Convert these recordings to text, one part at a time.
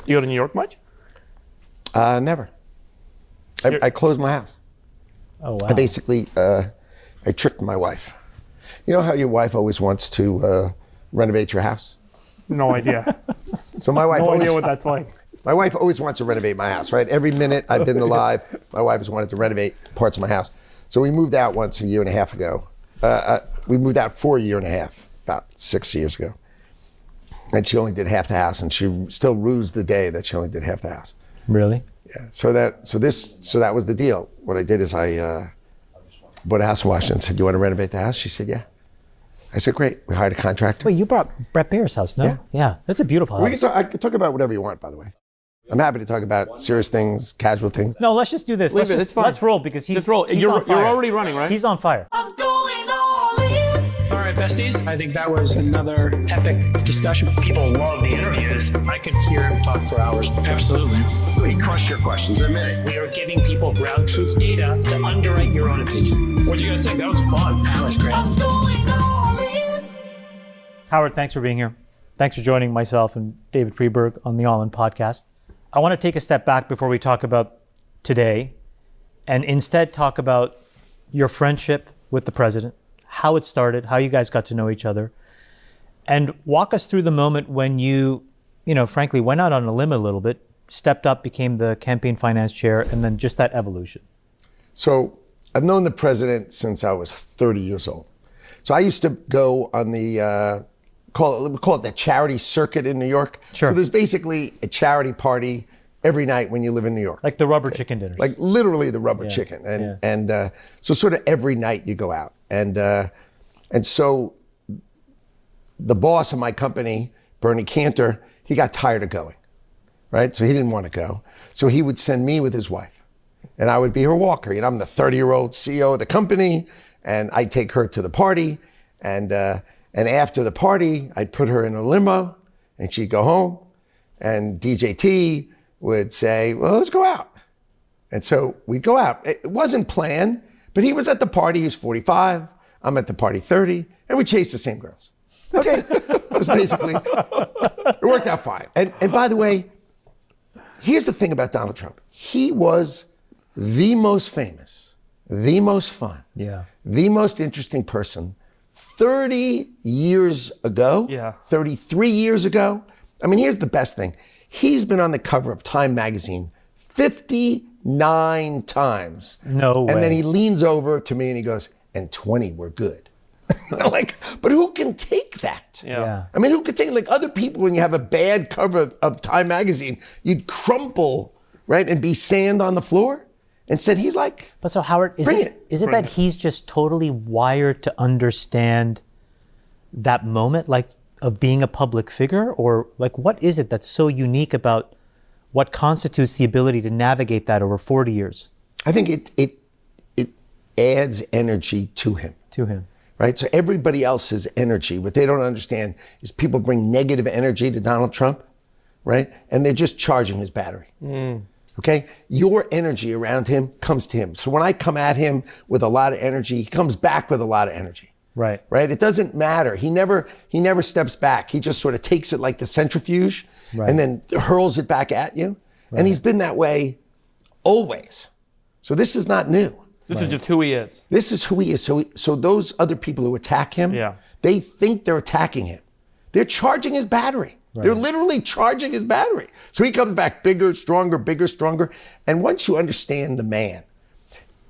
You go to New York much? Never. I closed my house. Oh, wow. I basically, I tricked my wife. You know how your wife always wants to renovate your house? No idea. So my wife No always, idea what that's like. My wife always wants to renovate my house, right? Every minute I've been alive, my wife has wanted to renovate parts of my house. So we moved out once a year and a half ago. We moved out for a year and a half, about 6 years ago. And she only did half the house, and she still rues the day that she only did half the house. Really? Yeah. So that was the deal. What I did is I bought a house in Washington, said, "You want to renovate the house?" She said, "Yeah." I said, "Great." We hired a contractor. Wait, you brought Brett Baer's house, no? Yeah. That's a beautiful house. I can talk about whatever you want, by the way. I'm happy to talk about serious things, casual things. No, let's just do this. Leave it, it's fine. Let's roll because he's Just roll. he's You're on fire. already running, right? He's on fire. I'm going all in. All right, besties. I think that was another epic discussion. People love the interviews. I could hear him talk for hours. Absolutely. We crushed your questions, admit it. We are giving people ground truth data to underwrite your own opinion. What'd you guys think? That was fun. That was great. I'm going all in. Howard, thanks for being here. Thanks for joining myself and David Freeberg on the All In podcast. I want to take a step back before we talk about today and instead talk about your friendship with the president, how it started, how you guys got to know each other, and walk us through the moment when you frankly, went out on a limb a little bit, stepped up, became the campaign finance chair, and then just that evolution. So I've known the president since I was 30 years old. So I used to go on the, we call it the charity circuit in New York. Sure. So there's basically a charity party every night when you live in New York. Like the rubber chicken dinners. Like literally the rubber chicken. And so sort of every night you go out. And so the boss of my company, Bernie Cantor, he got tired of going, right? So he didn't want to go. So he would send me with his wife and I would be her walker. You know, I'm the 30-year-old CEO of the company and I'd take her to the party. And after the party, I'd put her in a limo and she'd go home and DJT would say, "Well, let's go out." And so we'd go out. It wasn't planned, but he was at the party. He was 45. I'm at the party 30, and we chased the same girls. Okay, that's basically, it worked out fine. And by the way, here's the thing about Donald Trump. He was the most famous, the most fun, the most interesting person 30 years ago, 33 years ago. I mean, here's the best thing. He's been on the cover of Time magazine 59 times. No way. And then he leans over to me and he goes, "And 20 were good." I'm like, but who can take that? Yeah. I mean, who could take, like other people, when you have a bad cover of Time magazine, you'd crumple, right, and be sand on the floor. Instead, he's like, but so Howard, is it that he's just totally wired to understand that moment, like of being a public figure, or like what is it that's so unique about what constitutes the ability to navigate that over 40 years? I think it adds energy to him. Right? So everybody else's energy, what they don't understand is people bring negative energy to Donald Trump, right? And they're just charging his battery. Okay? Your energy around him comes to him. So when I come at him with a lot of energy, he comes back with a lot of energy. Right. Right? It doesn't matter. He never steps back. He just sort of takes it like the centrifuge and then hurls it back at you. Right. And he's been that way always. So this is not new. This is just who he is. This is who he is. So those other people who attack him, they think they're attacking him. They're charging his battery. Right. They're literally charging his battery. So he comes back bigger, stronger, bigger, stronger. And once you understand the man,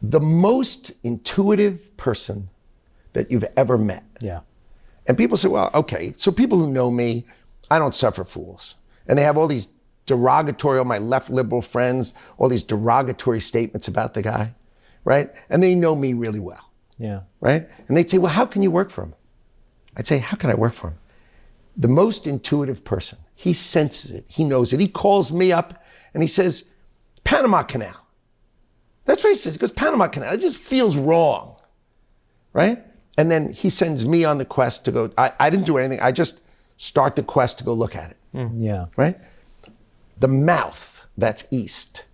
the most intuitive person that you've ever met. Yeah. And people say, well, okay, so people who know me, I don't suffer fools. And they have all these derogatory, all my left liberal friends, all these derogatory statements about the guy, right? And they know me really well. Yeah. Right? And they'd say, well, how can you work for him? I'd say, how can I work for him? The most intuitive person, he senses it, he knows it. He calls me up and he says, Panama Canal. That's what he says. He goes, Panama Canal, it just feels wrong, right? And then he sends me on the quest to go, I didn't do anything. I just start the quest to go look at it. Yeah. Right? The mouth that's east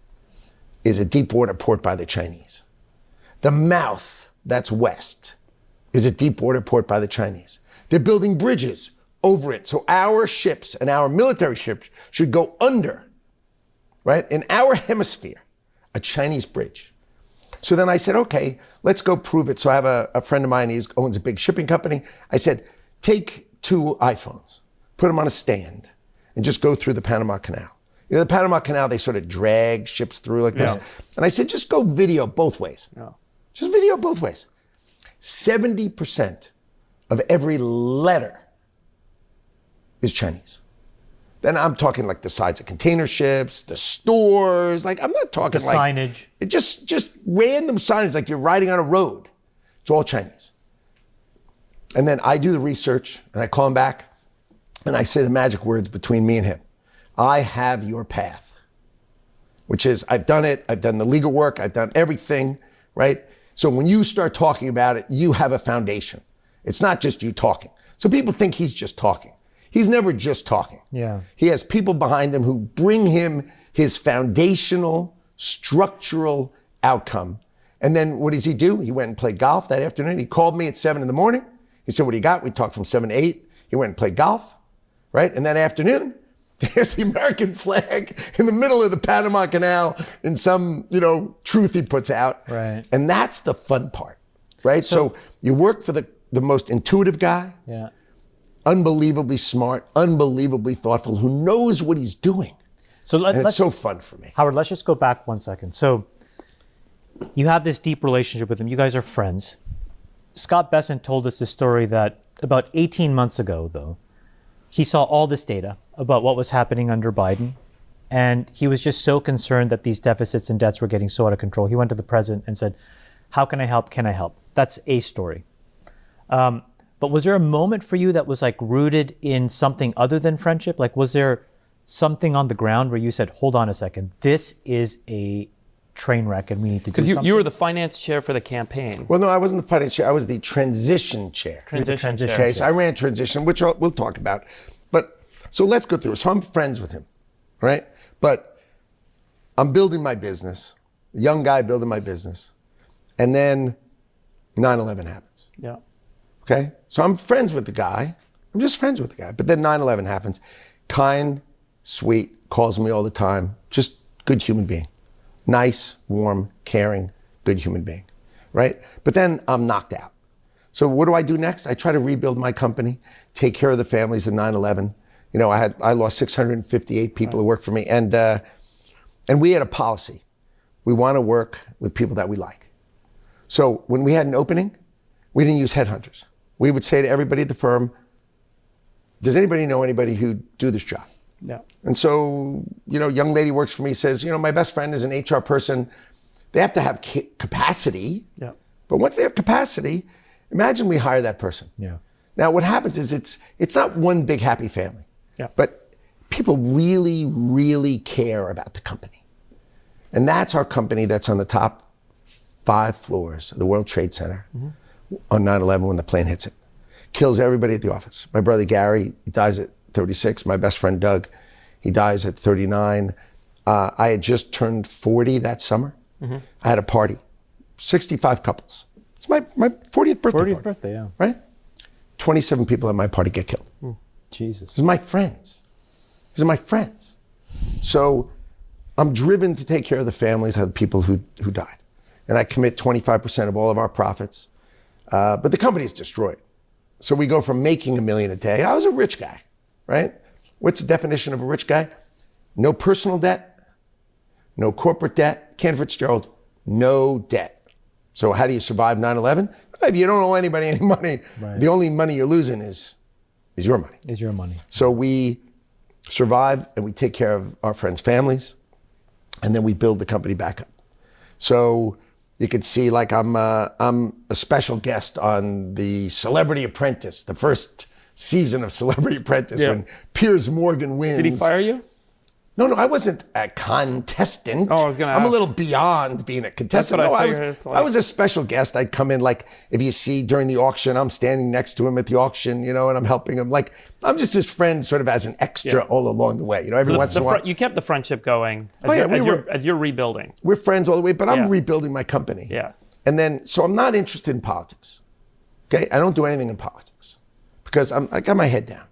is a deep water port by the Chinese. The mouth that's west is a deep water port by the Chinese. They're building bridges over it. So our ships and our military ships should go under right? In our hemisphere, a Chinese bridge. So then I said, okay, let's go prove it. So I have a friend of mine, he owns a big shipping company. I said, take 2 iPhones, put them on a stand, and just go through the Panama Canal. You know, the Panama Canal, they sort of drag ships through like this. Yeah. And I said, just go video both ways. Yeah. Just video both ways. 70% of every letter is Chinese. Then I'm talking like the sides of container ships, the stores. Like I'm not talking The like signage. It just random signage like you're riding on a road. It's all Chinese. And then I do the research and I call him back and I say the magic words between me and him. I have your path, which is I've done it. I've done the legal work. I've done everything, right? So when you start talking about it, you have a foundation. It's not just you talking. So people think he's just talking. He's never just talking. Yeah. He has people behind him who bring him his foundational, structural outcome. And then what does he do? He went and played golf that afternoon. He called me at 7 in the morning. He said, what do you got? We talked from 7 to 8. He went and played golf, right? And that afternoon, there's the American flag in the middle of the Panama Canal in some, truth he puts out. Right. And that's the fun part, right? So you work for the most intuitive guy, Yeah. unbelievably smart, unbelievably thoughtful, who knows what he's doing. So And it's let's so fun for me. Howard, let's just go back 1 second. So you have this deep relationship with him. You guys are friends. Scott Besson told us the story that about 18 months ago, though, he saw all this data about what was happening under Biden. And he was just so concerned that these deficits and debts were getting so out of control. He went to the president and said, how can I help? Can I help? That's a story. But was there a moment for you that was like rooted in something other than friendship? Like, was there something on the ground where you said, hold on a second, this is a train wreck and we need to do Because something? you were the finance chair for the campaign. Well, no, I wasn't the finance chair. I was the transition chair. Transition chair. Okay, so I ran transition, which we'll talk about. But so let's go through. So I'm friends with him, right? But I'm building my business, a young guy building my business. And then 9/11 happens. Yeah. Okay? So I'm friends with the guy. I'm just friends with the guy. But then 9/11 happens. Kind, sweet, calls me all the time. Just good human being. Nice, warm, caring, good human being. Right? But then I'm knocked out. So what do I do next? I try to rebuild my company, take care of the families of 9/11. I lost 658 people who worked for me. And we had a policy. We want to work with people that we like. So when we had an opening, we didn't use headhunters. We would say to everybody at the firm, does anybody know anybody who'd do this job? Yeah. And so, young lady works for me, says, my best friend is an HR person. They have to have capacity. Yeah. But once they have capacity, imagine we hire that person. Yeah. Now, what happens is it's not one big happy family. Yeah. But people really, really care about the company. And that's our company that's on the top 5 floors of the World Trade Center on 9/11 when the plane hits it. Kills everybody at the office. My brother Gary, he dies at 36. My best friend Doug, he dies at 39. I had just turned 40 that summer. I had a party, 65 couples. It's my 40th birthday 40th party, birthday, yeah. right? 27 people at my party get killed. Jesus. These are my friends. These are my friends. So I'm driven to take care of the families of the people who died. And I commit 25% of all of our profits. But the company is destroyed. So we go from making $1 million a day. I was a rich guy, right? What's the definition of a rich guy? No personal debt, no corporate debt. Ken Fitzgerald, no debt. So how do you survive 9/11? If you don't owe anybody any money, Right. the only money you're losing is your money. Is your money. So we survive and we take care of our friends' families, and then we build the company back up. So you could see, like, I'm a special guest on the Celebrity Apprentice, the first season of Celebrity Apprentice, Yeah. when Piers Morgan wins. Did he fire you? No, I wasn't a contestant. Oh, I was gonna I'm a ask. little beyond being a contestant. That's what I No, figured. It's like- I was a special guest. I'd come in, like, if you see during the auction, I'm standing next to him at the auction, and I'm helping him. Like, I'm just his friend, sort of as an extra Yeah. all along the way. Every once in a while. You kept the friendship going as, Oh, yeah, as you're rebuilding. We're friends all the way, but I'm Yeah. rebuilding my company. Yeah. And then, so I'm not interested in politics. Okay? I don't do anything in politics because I got my head down,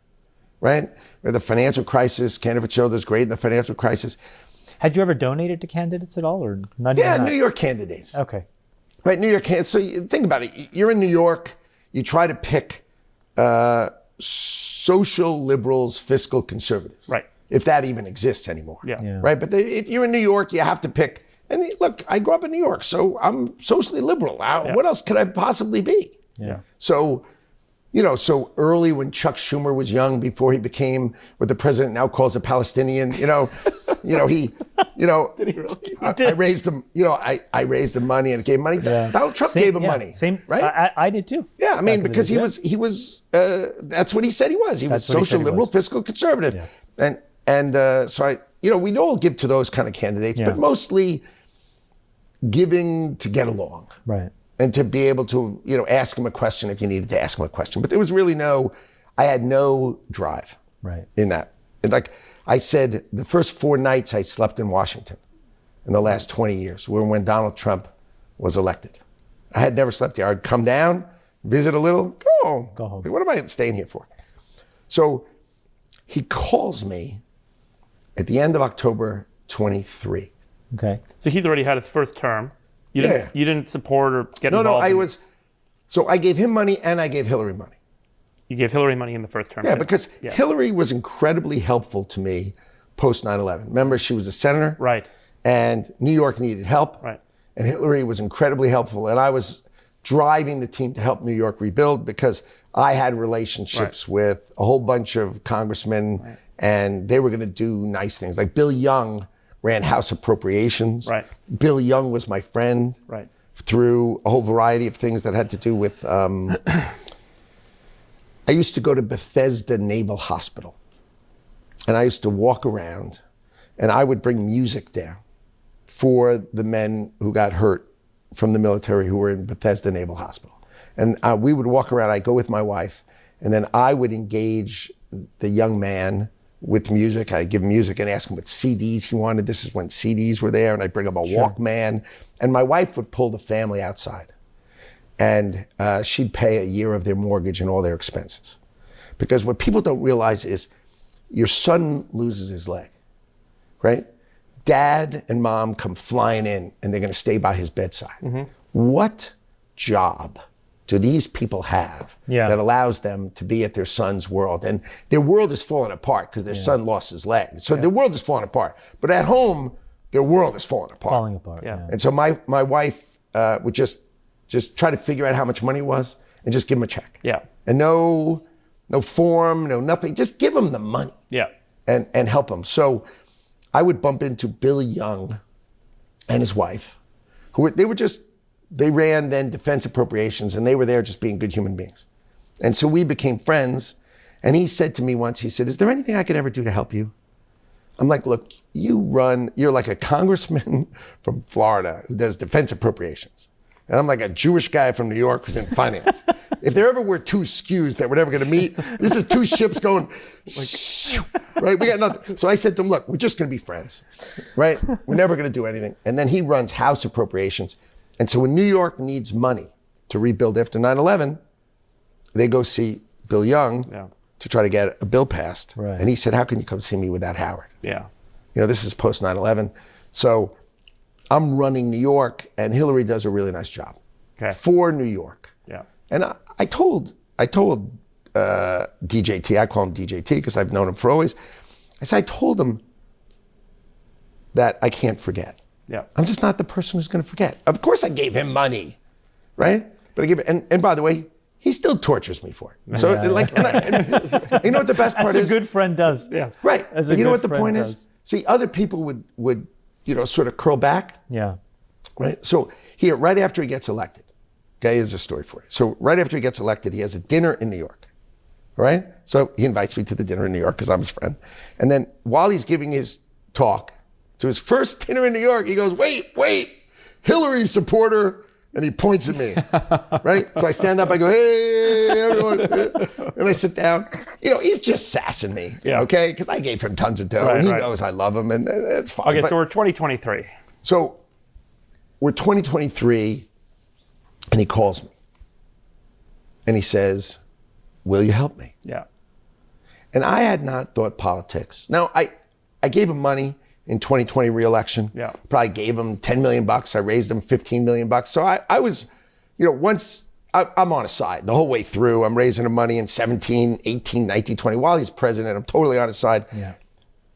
right? We had the financial crisis. Ken Fitzgerald is great in the financial crisis. Had you ever donated to candidates at all, or not? Yeah, even that? New York candidates. Okay. Right, New York candidates. So think about it. You're in New York. You try to pick social liberals, fiscal conservatives. Right. If that even exists anymore. Yeah. Right, but if you're in New York, you have to pick. And look, I grew up in New York, so I'm socially liberal. What else could I possibly be? Yeah. So, so early when Chuck Schumer was young, before he became what the president now calls a Palestinian, he, Did he really? I raised him, I raised him money and gave money. Donald Trump gave him money. Same, right? I did too. Yeah, I mean, Back in the because days, he was, that's what he said he was. He was That's what he said social he liberal, was. fiscal conservative. Yeah. And so we'd all give to those kind of candidates, but mostly giving to get along. Right. And to be able to, ask him a question if you needed to ask him a question. But there was really I had no drive Right. in that. And like I said, the first 4 nights I slept in Washington in the last 20 years were when Donald Trump was elected. I had never slept there. I'd come down, visit a little, go home. What am I staying here for? So he calls me at the end of October 23. Okay. So he's already had his first term. You didn't support or get No, involved. So I gave him money and I gave Hillary money. You gave Hillary money in the first term. Yeah, too. because Hillary was incredibly helpful to me post 9/11. Remember, she was a senator. Right. And New York needed help. Right. And Hillary was incredibly helpful. And I was driving the team to help New York rebuild because I had relationships with a whole bunch of congressmen and they were going to do nice things. Like Bill Young ran House Appropriations. Right. Bill Young was my friend. Right. Through a whole variety of things that had to do with, I used to go to Bethesda Naval Hospital and I used to walk around and I would bring music there for the men who got hurt from the military who were in Bethesda Naval Hospital. And we would walk around, I'd go with my wife, and then I would engage the young man with music. I'd give him music and ask him what CDs he wanted. This is when CDs were there, and I'd bring him a Walkman. And my wife would pull the family outside. And she'd pay a year of their mortgage and all their expenses. Because what people don't realize is your son loses his leg, right? Dad and mom come flying in and they're going to stay by his bedside. What job do these people have that allows them to be at their son's world? And their world is falling apart because their son lost his leg. So their world is falling apart. But at home, their world is falling apart. Falling apart. Yeah. And so my wife would just try to figure out how much money it was and just give him a check. Yeah. And no form, no nothing. Just give him the money. Yeah. And help him. So I would bump into Bill Young and his wife, they ran then defense appropriations and they were there just being good human beings. And so we became friends. And he said to me once, he said, "Is there anything I could ever do to help you?" I'm like, "Look, you're like a congressman from Florida who does defense appropriations. And I'm like a Jewish guy from New York who's in finance. If there ever were 2 skews that were never going to meet, this is 2 ships going, right? We got nothing." So I said to him, "Look, we're just going to be friends, right? We're never going to do anything." And then he runs House Appropriations. And so when New York needs money to rebuild after 9/11, they go see Bill Young to try to get a bill passed. Right. And he said, "How can you come see me without Howard?" Yeah. This is post 9/11. So I'm running New York, and Hillary does a really nice job for New York. Yeah. And I told DJT, I call him DJT because I've known him for always. I told him that I can't forget. Yeah. I'm just not the person who's going to forget. Of course I gave him money, right? But I give it, and by the way, he still tortures me for it. So and you know what the best part As is? a good friend does. Yes. Right. As a You know good what the friend point does. is? See, other people would sort of curl back. Yeah. Right. So here, right after he gets elected, okay, here's a story for you. So right after he gets elected, he has a dinner in New York. Right. So he invites me to the dinner in New York because I'm his friend. And then while he's giving his talk to his first dinner in New York, he goes, wait, Hillary's supporter. And he points at me, right? So I stand up, I go, "Hey, everyone." And I sit down. He's just sassing me, okay? Because I gave him tons of dough, and he knows I love him, and it's fine. Okay, But- so we're 2023. So we're 2023, and he calls me. And he says, "Will you help me?" Yeah. And I had not thought politics. Now, I gave him money. in 2020 re-election. Yeah. Probably gave him $10 million. I raised him $15 million. So I was, once I'm on his side the whole way through. I'm raising him money in 17, 18, 19, 20. While he's president, I'm totally on his side. Yeah.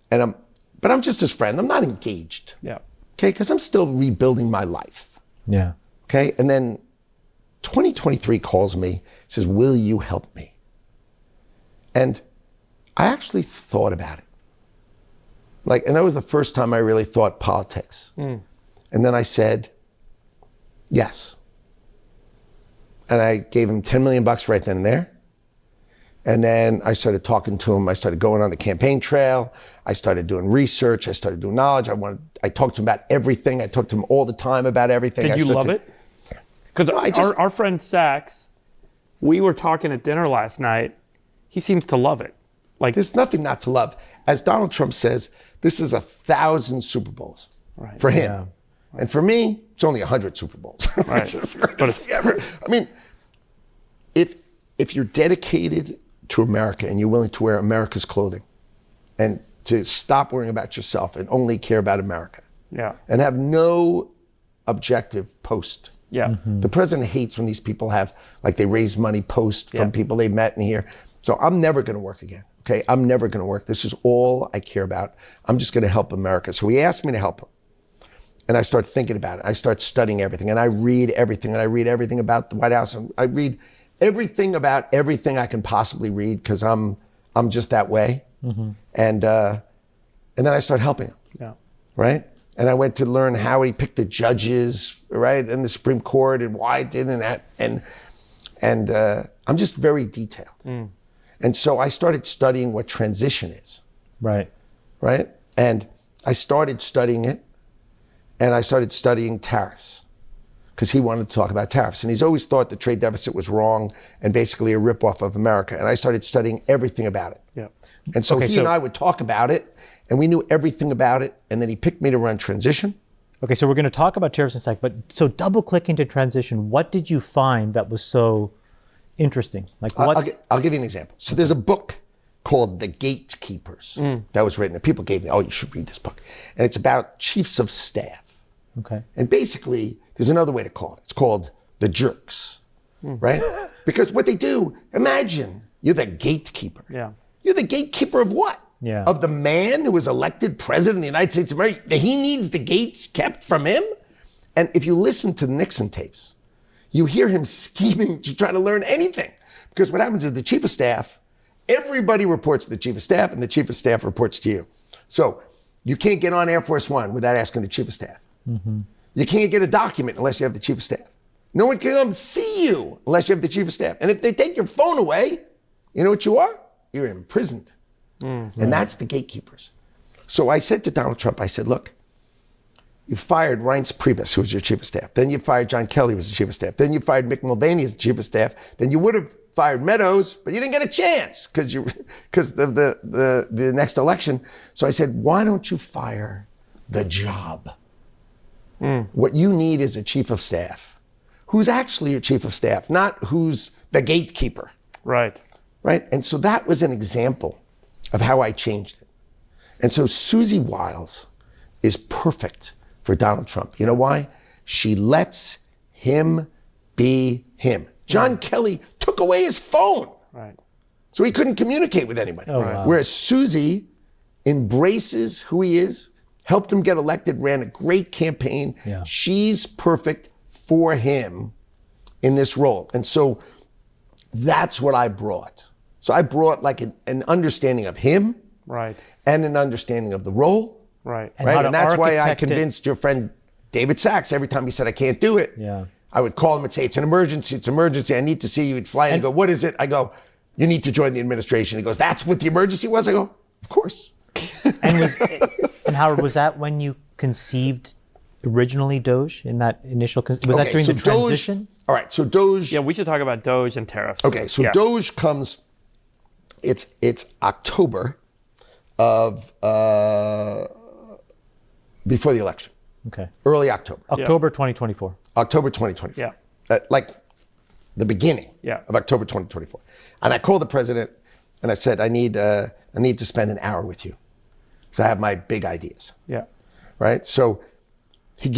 But I'm just his friend. I'm not engaged. Yeah. Okay, because I'm still rebuilding my life. Yeah. Okay, and then 2023 calls me, says, will you help me? And I actually thought about it. And that was the first time I really thought politics. And then I said, yes. And I gave him $10 million right then and there. And then I started talking to him. I started going on the campaign trail. I started doing research. I started doing knowledge. I talked to him about everything. I talked to him all the time about everything. Did you love it? Because our friend Sachs, we were talking at dinner last night. He seems to love it. There's nothing not to love. As Donald Trump says, this is 1,000 Super Bowls for him. Yeah. And for me, it's only 100 Super Bowls. Right. But it's I mean, if you're dedicated to America and you're willing to wear America's clothing and to stop worrying about yourself and only care about America and have no objective post. Yeah. Mm-hmm. The president hates when these people have, they raise money post from people they met in here. So I'm never going to work again. Okay, I'm never going to work. This is all I care about. I'm just going to help America. So he asked me to help him. And I start thinking about it. I start studying everything. And I read everything. And I read everything about the White House. And I read everything about everything I can possibly read because I'm just that way. Mm-hmm. And then I start helping him. Yeah. Right? And I went to learn how he picked the judges, right, in the Supreme Court and why it did and that. And I'm just very detailed. And so I started studying what transition is. Right. Right? And I started studying it. And I started studying tariffs because he wanted to talk about tariffs. And he's always thought the trade deficit was wrong and basically a ripoff of America. And I started studying everything about it. Yeah. And so he and I would talk about it and we knew everything about it. And then he picked me to run transition. Okay, so we're going to talk about tariffs in a sec, but so double click into transition. What did you find that was so interesting? I'll give you an example. So there's a book called The Gatekeepers that was written. And people gave me, you should read this book. And it's about chiefs of staff. Okay. And basically, there's another way to call it. It's called the jerks, right? Because what they do, imagine you're the gatekeeper. Yeah. You're the gatekeeper of what? Yeah. Of the man who was elected president of the United States of America. He needs the gates kept from him? And if you listen to the Nixon tapes, you hear him scheming to try to learn anything. Because what happens is the chief of staff, everybody reports to the chief of staff, and the chief of staff reports to you. So you can't get on Air Force One without asking the chief of staff. Mm-hmm. You can't get a document unless you have the chief of staff. No one can come see you unless you have the chief of staff. And if they take your phone away, you know what you are? You're imprisoned. And that's the gatekeepers. So I said to Donald Trump, I said, look, you fired Reince Priebus, who was your chief of staff. Then you fired John Kelly, who was the chief of staff. Then you fired Mick Mulvaney as the chief of staff. Then you would have fired Meadows, but you didn't get a chance because of the next election. So I said, why don't you fire the job? What you need is a chief of staff who's actually your chief of staff, not who's the gatekeeper. Right. Right? And so that was an example of how I changed it. And so Susie Wiles is perfect for Donald Trump. You know why? She lets him be him. John Kelly took away his phone. Right. So he couldn't communicate with anybody. Oh, wow. Whereas Susie embraces who he is, helped him get elected, ran a great campaign. Yeah. She's perfect for him in this role. And so that's what I brought. So I brought an understanding of him Right. and an understanding of the role. Right. And how Right? to And that's why I architect it. convinced your friend David Sachs every time he said, I can't do it. Yeah. I would call him and say, it's an emergency, I need to see you. He'd fly in and go, what is it? I go, you need to join the administration. He goes, that's what the emergency was? I go, of course. And Howard, was that when you conceived originally Doge in that initial, was that during so the transition? Doge, all right, so Doge. Yeah, we should talk about Doge and tariffs. Okay, so Yeah. Doge comes, it's October of, before the election, Okay. early October. October 2024. October 2024. Yeah. Like the beginning Yeah. of October 2024. And I called the president and I said, I need to spend an hour with you. because I have my big ideas, Yeah. right? So he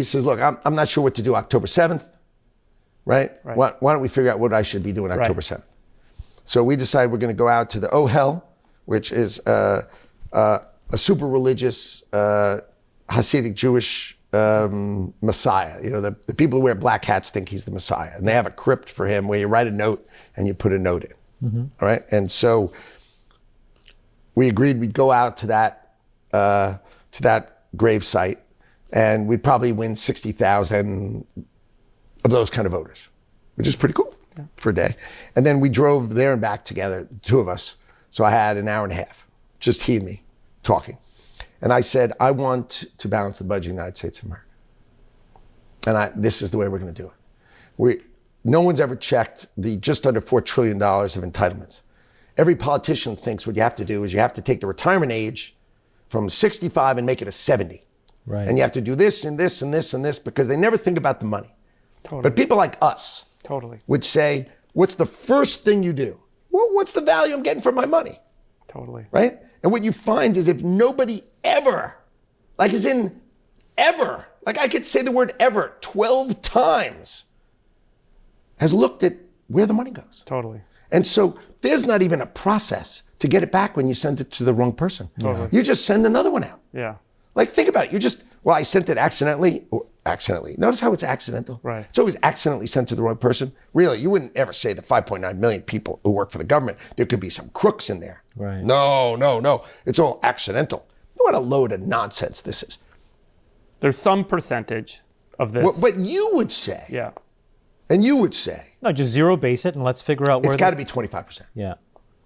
says, look, I'm not sure what to do October 7th, right? Why don't we figure out what I should be doing October 7th? So we decided we're going to go out to the Ohel, which is a super religious Hasidic Jewish Messiah. You know, the people who wear black hats think he's the Messiah. And they have a crypt for him where you write a note and you put a note in. All right? And so we agreed we'd go out to that grave site, and we'd probably win 60,000 of those kind of voters, which is pretty cool for a day. And then we drove there and back together, the two of us. So I had an hour and a half, just he and me talking. And I said, I want to balance the budget of the United States of America. And this is the way we're going to do it. No one's ever checked the just under $4 trillion of entitlements. Every politician thinks what you have to do is you have to take the retirement age from 65 and make it a 70. Right. And you have to do this and this and this and this because they never think about the money. Totally. But people like us Totally. would say, what's the first thing you do? Well, what's the value I'm getting for my money? Totally. Right? And what you find is if nobody ever, like as in ever, like I could say the word ever 12 times, has looked at where the money goes. Totally. And so there's not even a process to get it back when you send it to the wrong person. Totally. You just send another one out. Yeah. Like, think about it. I sent it accidentally. Notice how it's accidental? Right. It's always accidentally sent to the wrong person. Really, you wouldn't ever say the 5.9 million people who work for the government, there could be some crooks in there. Right. No. It's all accidental. What a load of nonsense this is. There's some percentage of this. But you would say, Yeah. and you would say, No, just zero base it and let's figure out where it's got to be 25%. Yeah.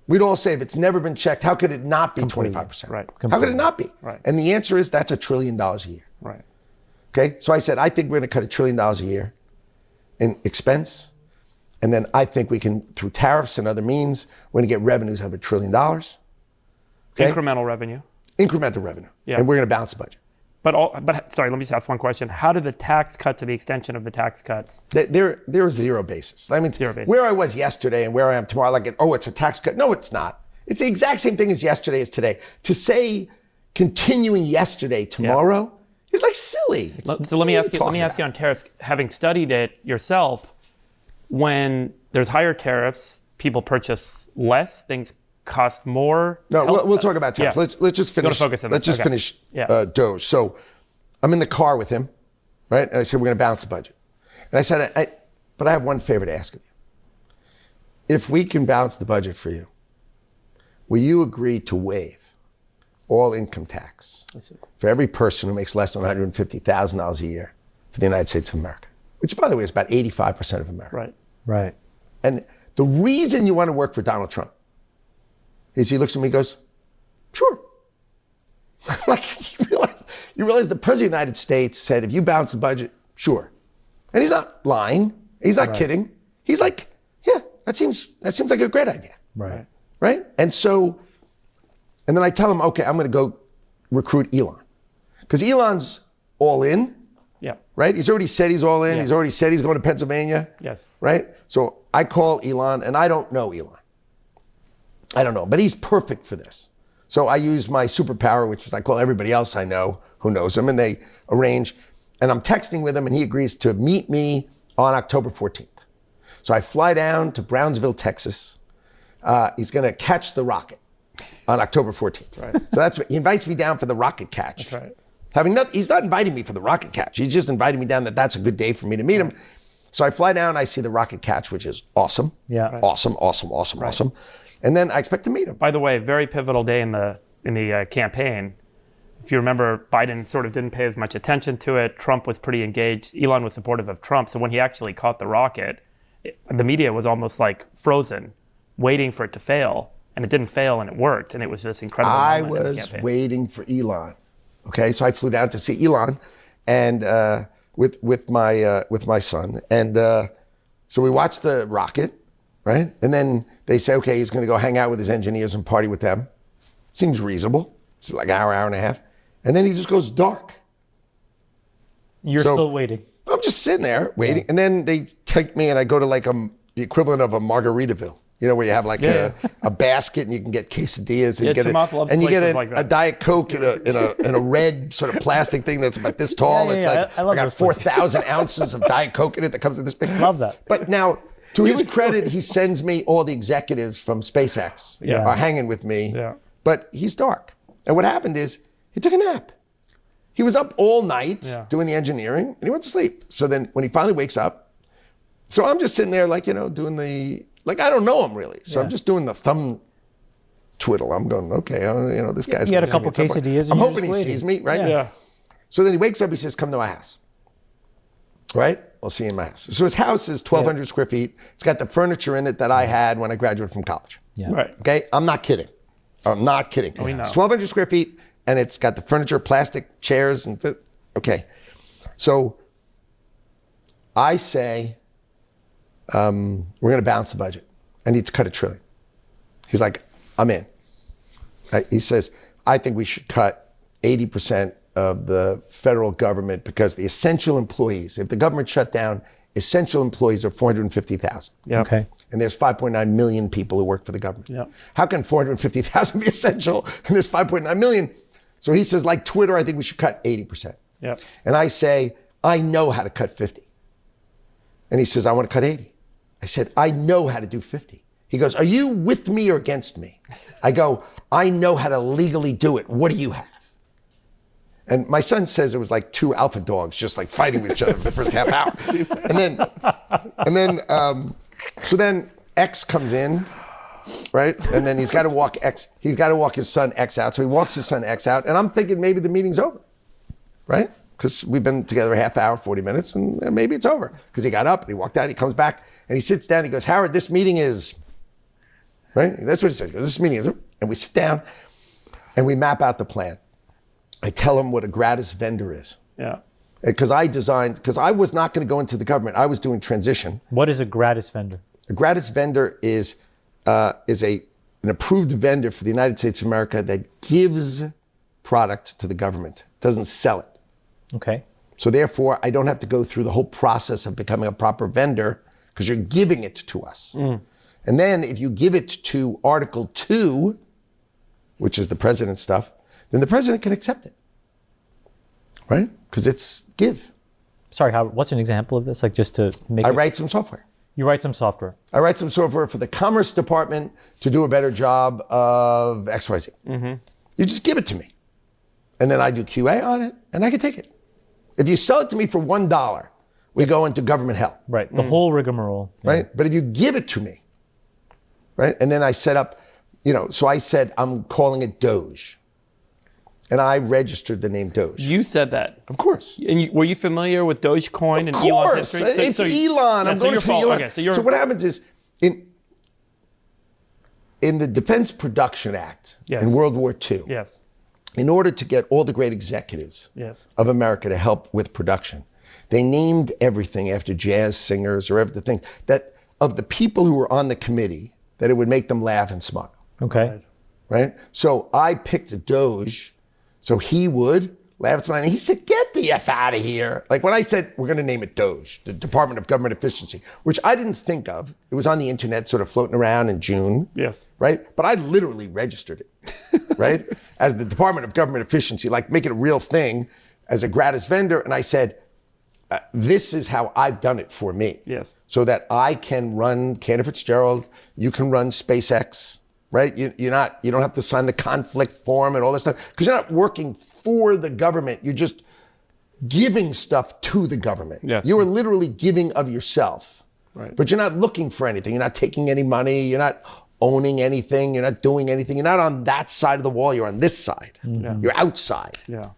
We'd all say if it's never been checked, how could it not be 25%? Right. How could it not be? Right. And the answer is that's $1 trillion a year. Right. Okay, so I said, I think we're going to cut $1 trillion a year in expense. And then I think we can, through tariffs and other means, we're going to get revenues of $1 trillion. Okay? Incremental revenue. Incremental revenue. Yeah. And we're going to balance the budget. But sorry, let me just ask one question. How did the tax cuts or the extension of the tax cuts? There is zero basis. I mean, Zero basis. where I was yesterday and where I am tomorrow, like, it's a tax cut. No, it's not. It's the exact same thing as yesterday as today. To say continuing yesterday tomorrow is like silly. So let me ask you on tariffs. Having studied it yourself, when there's higher tariffs, people purchase less, things cost more. No, we'll talk about tariffs. Yeah. Let's just finish. Focus on let's this. just Okay. finish Yeah. Doge. So I'm in the car with him, right? And I said, we're going to balance the budget. And I said, but I have one favor to ask of you. If we can balance the budget for you, will you agree to waive all income tax for every person who makes less than $150,000 a year for the United States of America? Which, by the way, is about 85% of America. Right. Right. And the reason you want to work for Donald Trump is he looks at me and goes, sure. Like, you realize the President of the United States said, if you balance the budget, sure. And he's not lying. He's not kidding. He's like, yeah, that seems like a great idea. Right. Right? And so, and then I tell him, okay, I'm going to go recruit Elon. Because Elon's all in, Yeah. right? He's already said he's all in. Yeah. He's already said he's going to Pennsylvania. Yes. Right? So I call Elon, and I don't know Elon. I don't know, but he's perfect for this. So I use my superpower, which is I call everybody else I know who knows him, and they arrange. And I'm texting with him, and he agrees to meet me on October 14th. So I fly down to Brownsville, Texas. He's going to catch the rocket on October 14th. Right. So that's what he invites me down for the rocket catch. That's right. He's not inviting me for the rocket catch. He's just inviting me down that's a good day for me to meet him. So I fly down, I see the rocket catch, which is awesome. Yeah. Right. Awesome. And then I expect to meet him. By the way, very pivotal day in the campaign. If you remember, Biden sort of didn't pay as much attention to it. Trump was pretty engaged. Elon was supportive of Trump. So when he actually caught the rocket, the media was almost like frozen, waiting for it to fail. And it didn't fail, and it worked. And it was this incredible I moment in the was campaign. waiting for Elon. Okay, so I flew down to see Elon, and with my son, and so we watched the rocket, right? And then they say, okay, he's going to go hang out with his engineers and party with them. Seems reasonable. It's like an hour and a half, and then he just goes dark. You're So- still waiting. I'm just sitting there waiting, and then they take me and I go to like the equivalent of a Margaritaville, You know, where you have like a basket and you can get quesadillas and you get a Diet Coke in a red sort of plastic thing that's about this tall. It's like I got 4,000 ounces of Diet Coke in it that comes in this big. Love that. But now, to his credit, he sends me all the executives from SpaceX are hanging with me. Yeah. But he's dark. And what happened is he took a nap. He was up all night doing the engineering and he went to sleep. So then when he finally wakes up, so I'm just sitting there like, you know, doing the, like, I don't know him really. So I'm just doing the thumb twiddle. I'm going, okay, you know, this guy's. You had a couple quesadillas. I'm hoping he sees me, right? Yeah. So then he wakes up, he says, come to my house. Right? I'll see you in my house. So his house is 1,200 square feet. It's got the furniture in it that I had when I graduated from college. Yeah. Right. Okay? I'm not kidding. I'm not kidding. We know. It's 1,200 square feet and it's got the furniture, plastic chairs, and okay. So I say, we're going to balance the budget. I need to cut $1 trillion. He's like, I'm in. He says, I think we should cut 80% of the federal government because the essential employees, if the government shut down, essential employees are 450,000. Yeah. Okay. And there's 5.9 million people who work for the government. Yeah. How can 450,000 be essential and there's 5.9 million? So he says, like Twitter, I think we should cut 80%. Yeah. And I say, I know how to cut 50. And he says, I want to cut 80. I said, I know how to do 50. He goes, are you with me or against me? I go, I know how to legally do it. What do you have? And my son says it was like two alpha dogs just like fighting with each other for the first half hour. So then X comes in, right? And then he's got to walk his son X out. So he walks his son X out. And I'm thinking maybe the meeting's over, right? Because we've been together a half hour, 40 minutes, and maybe it's over. Because he got up and he walked out, he comes back and he sits down. He goes, Howard, this meeting is, right? That's what he says. He goes, this meeting is, and we sit down and we map out the plan. I tell him what a gratis vendor is. Yeah. Because I was not going to go into the government. I was doing transition. What is a gratis vendor? A gratis vendor is an approved vendor for the United States of America that gives product to the government, doesn't sell it. Okay. So therefore, I don't have to go through the whole process of becoming a proper vendor because you're giving it to us. And then if you give it to Article 2, which is the president's stuff, then the president can accept it, right? Because it's give. Sorry, Howard, what's an example of this? Like just to make I write some software. You write some software. I write some software for the Commerce Department to do a better job of XYZ. You just give it to me. And then I do QA on it, and I can take it. If you sell it to me for $1, we go into government hell. Right, the whole rigmarole. Yeah. Right? But if you give it to me, right? And then I set up, so I said, I'm calling it Doge. And I registered the name Doge. You said that. Of course. And were you familiar with Dogecoin and Of Elon's course. history? It's Elon. I'm going to Elon. Okay, so what happens is, in the Defense Production Act in World War II, Yes. in order to get all the great executives of America to help with production, they named everything after jazz singers or everything that of the people who were on the committee that it would make them laugh and smile. Okay. Right? So I picked a Doge so he would laugh and smile. And he said, get the F out of here. Like when I said, we're going to name it Doge, the Department of Government Efficiency, which I didn't think of. It was on the internet sort of floating around in June. Yes. Right? But I literally registered it, right? As the Department of Government Efficiency, like make it a real thing as a gratis vendor. And I said, this is how I've done it for me. Yes. So that I can run Cantor Fitzgerald, you can run SpaceX, right? You don't have to sign the conflict form and all that stuff because you're not working for the government. You're just giving stuff to the government. Yes. You are literally giving of yourself, Right. but you're not looking for anything. You're not taking any money. You're not owning anything. You're not doing anything. You're not on that side of the wall. You're on this side. You're outside. Yeah.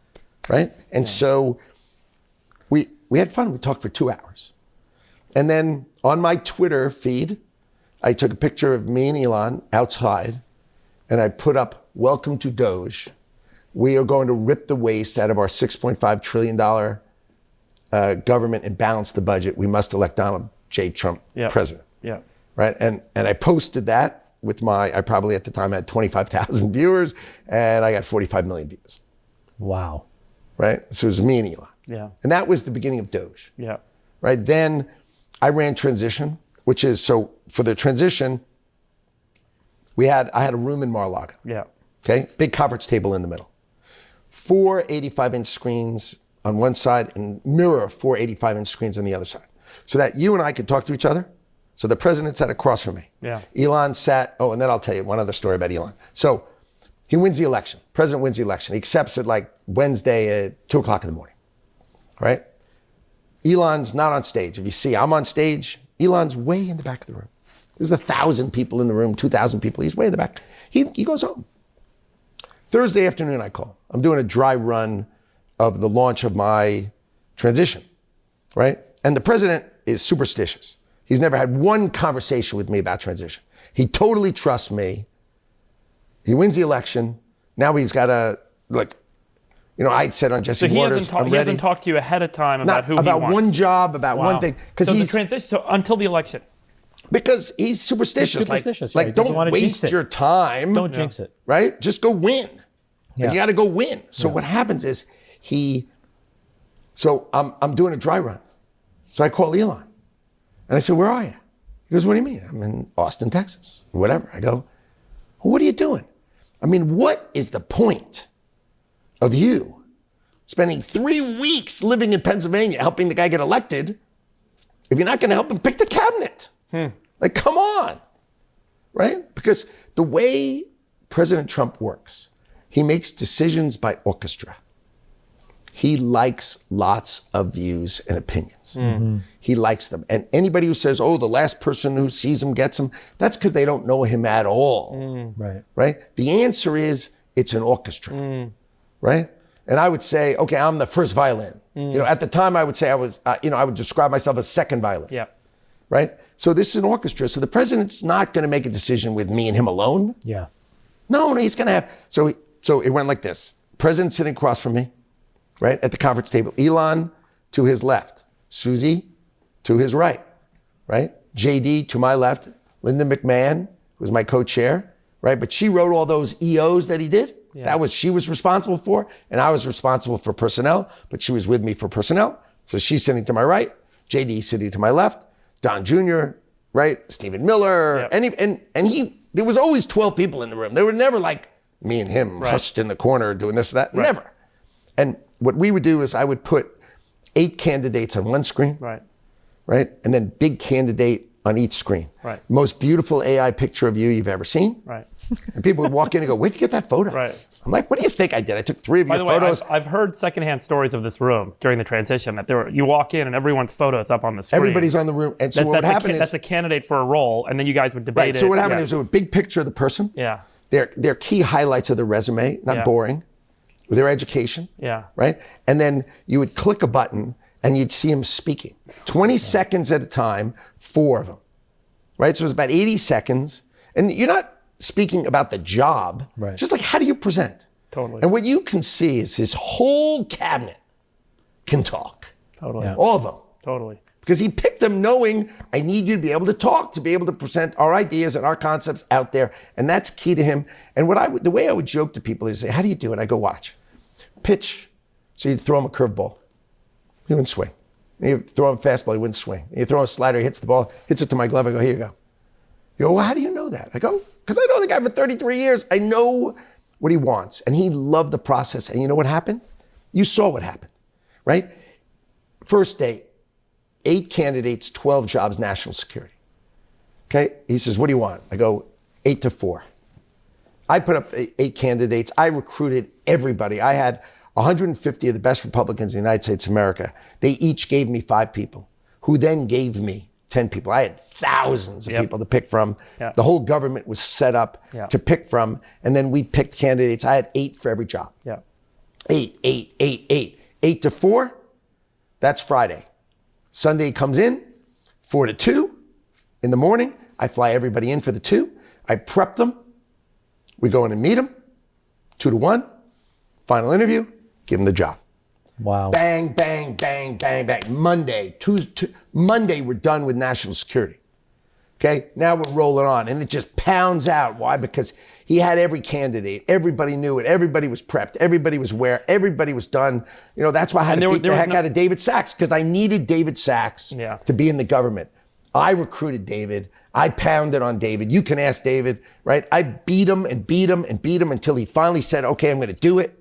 Right? And so we had fun. We talked for 2 hours. And then on my Twitter feed, I took a picture of me and Elon outside, and I put up, welcome to Doge. We are going to rip the waste out of our $6.5 trillion government and balance the budget. We must elect Donald J. Trump president. Yeah. Right? And I posted that with I probably at the time had 25,000 viewers, and I got 45 million views. Wow. Right? So it was me and Elon. Yeah. And that was the beginning of Doge. Yeah. Right? Then I ran transition, which is, so for the transition, I had a room in Mar-a-Lago. Yeah. Okay, big conference table in the middle. 4 85-inch screens on one side and mirror 4 85-inch screens on the other side. So that you and I could talk to each other. So the president sat across from me. Yeah. Elon sat, and then I'll tell you one other story about Elon. So he wins the election. President wins the election. He accepts it like Wednesday at 2 o'clock in the morning, right? Elon's not on stage. If you see, I'm on stage. Elon's way in the back of the room. There's 1,000 people in the room, 2,000 people. He's way in the back. He goes home. Thursday afternoon, I call. I'm doing a dry run of the launch of my transition, right? And the president is superstitious. He's never had one conversation with me about transition. He totally trusts me. He wins the election. Now he's got to, like, I said on Jesse So he Waters, hasn't talked to you ahead of time about who he wants. About one job, about one thing. So the transition, so until the election. Because he's superstitious. He's superstitious, Like yeah. He doesn't don't wanna jinx waste it. your time. Don't jinx it. Right? Just go win. Yeah. You got to go win. So what happens is so I'm doing a dry run. So I call Elon. And I said, where are you? He goes, what do you mean? I'm in Austin, Texas, or whatever. I go, well, what are you doing? I mean, what is the point of you spending 3 weeks living in Pennsylvania helping the guy get elected if you're not going to help him pick the cabinet? Like, come on, right? Because the way President Trump works, he makes decisions by orchestra. He likes lots of views and opinions. He likes them. And anybody who says, oh, the last person who sees him gets him, that's because they don't know him at all. Right? The answer is it's an orchestra, right? And I would say, okay, I'm the first violin. At the time I would say I was, I would describe myself as second violin. Yeah. Right? So this is an orchestra. So the president's not going to make a decision with me and him alone. Yeah. No, he's going to have, so it went like this. President sitting across from me, right, at the conference table. Elon to his left. Susie to his right, right? JD to my left. Linda McMahon, who was my co-chair, right? But she wrote all those EOs that he did. Yeah. She was responsible for, and I was responsible for personnel, but she was with me for personnel. So she's sitting to my right, JD sitting to my left, Don Jr., right? Stephen Miller, there was always 12 people in the room. They were never like me and him hushed in the corner doing this or that, never. And what we would do is I would put 8 candidates on one screen, right? And then big candidate on each screen. Right. Most beautiful AI picture of you you've ever seen. Right. And people would walk in and go, where'd you get that photo? Right. I'm like, what do you think I did? I took 3 of your photos. By the way, I've heard secondhand stories of this room during the transition that you walk in and everyone's photo is up on the screen. Everybody's on the room. And so what would happen is... That's a candidate for a role, and then you guys would debate it. So what happened is a big picture of the person. Yeah. Their key highlights of their resume, not boring, their education. Yeah. Right? And then you would click a button and you'd see them speaking. 20 seconds at a time, 4 of them. Right? So it was about 80 seconds. And you're not speaking about the job. Right. Just like, how do you present? Totally. And what you can see is his whole cabinet can talk. Totally. Yeah. All of them. Totally. Because he picked them knowing I need you to be able to talk, to be able to present our ideas and our concepts out there. And that's key to him. And the way I would joke to people is say, how do you do it? I go, watch. Pitch. So you'd throw him a curveball. He wouldn't swing. And you throw him a fastball, he wouldn't swing. And you throw him a slider, he hits the ball, hits it to my glove. I go, here you go. You go, well, how do you know that? I go, because I know the guy for 33 years. I know what he wants. And he loved the process. And you know what happened? You saw what happened, right? First day, 8 candidates, 12 jobs, national security. Okay? He says, what do you want? I go, 8 to 4. I put up 8 candidates. I recruited everybody. I had 150 of the best Republicans in the United States of America. They each gave me 5 people, who then gave me 10 people. I had thousands of people to pick from. The whole government was set up to pick from. And then we picked candidates. I had 8 for every job. 8. 8 to 4, that's Friday. Sunday comes in, 4 to 2 in the morning. I fly everybody in for the 2. I prep them. We go in and meet them. 2 to 1, final interview, give them the job. Wow. Bang, bang, bang, bang, bang. Monday, Monday, we're done with national security. Okay, now we're rolling on, and it just pounds out. Why? Because he had every candidate. Everybody knew it. Everybody was prepped. Everybody was aware. Everybody was done. That's why I had to beat the heck out of David Sachs, because I needed David Sachs to be in the government. I recruited David. I pounded on David. You can ask David, right? I beat him and beat him and beat him until he finally said, okay, I'm going to do it,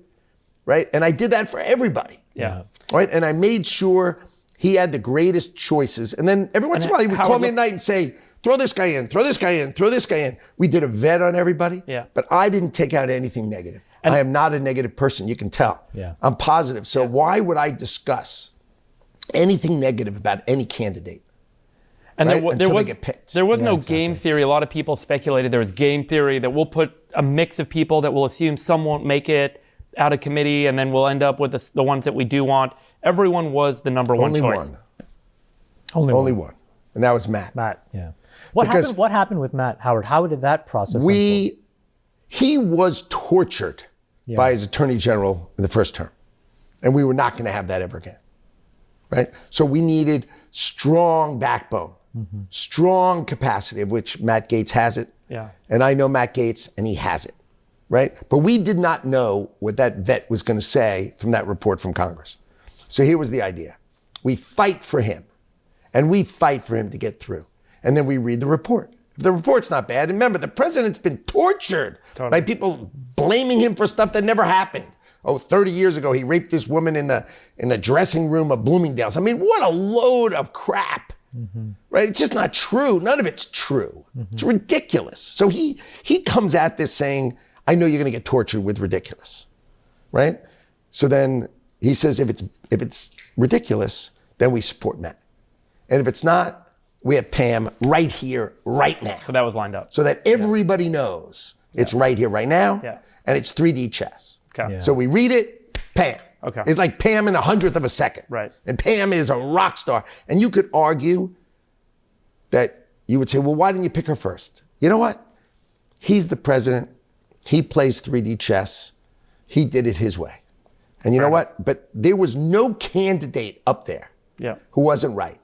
right? And I did that for everybody. Yeah. Right? And I made sure he had the greatest choices. And then every once in a while, he would call me at night and say, throw this guy in, throw this guy in, throw this guy in. We did a vet on everybody, but I didn't take out anything negative. I am not a negative person, you can tell. I'm positive. So why would I discuss anything negative about any candidate? And right? Until they get picked. There was no game theory. A lot of people speculated there was game theory that we'll put a mix of people that will assume some won't make it out of committee, and then we'll end up with the ones that we do want. Everyone was the number one choice. Only one. And that was Matt. What happened with Matt, Howard? How did that process unfold? He was tortured by his attorney general in the first term. And we were not going to have that ever again. Right? So we needed strong backbone, strong capacity, of which Matt Gaetz has it. And I know Matt Gaetz, and he has it. Right? But we did not know what that vet was going to say from that report from Congress. So here was the idea. We fight for him, and we fight for him to get through. And then we read the report. If the report's not bad, and remember, the president's been tortured by people blaming him for stuff that never happened. 30 years ago, he raped this woman in the dressing room of Bloomingdale's. I mean, what a load of crap, right? It's just not true. None of it's true. It's ridiculous. So he comes at this saying, I know you're going to get tortured with ridiculous, right? So then he says, if it's ridiculous, then we support Matt. And if it's not, we have Pam right here, right now. So that was lined up. So that everybody knows it's right here, right now, and it's 3D chess. So we read it, Pam. It's like Pam in 100th of a second. Right. And Pam is a rock star. And you could argue that you would say, well, why didn't you pick her first? You know what? He's the president. He plays 3D chess. He did it his way. And you know what? But there was no candidate up there who wasn't right.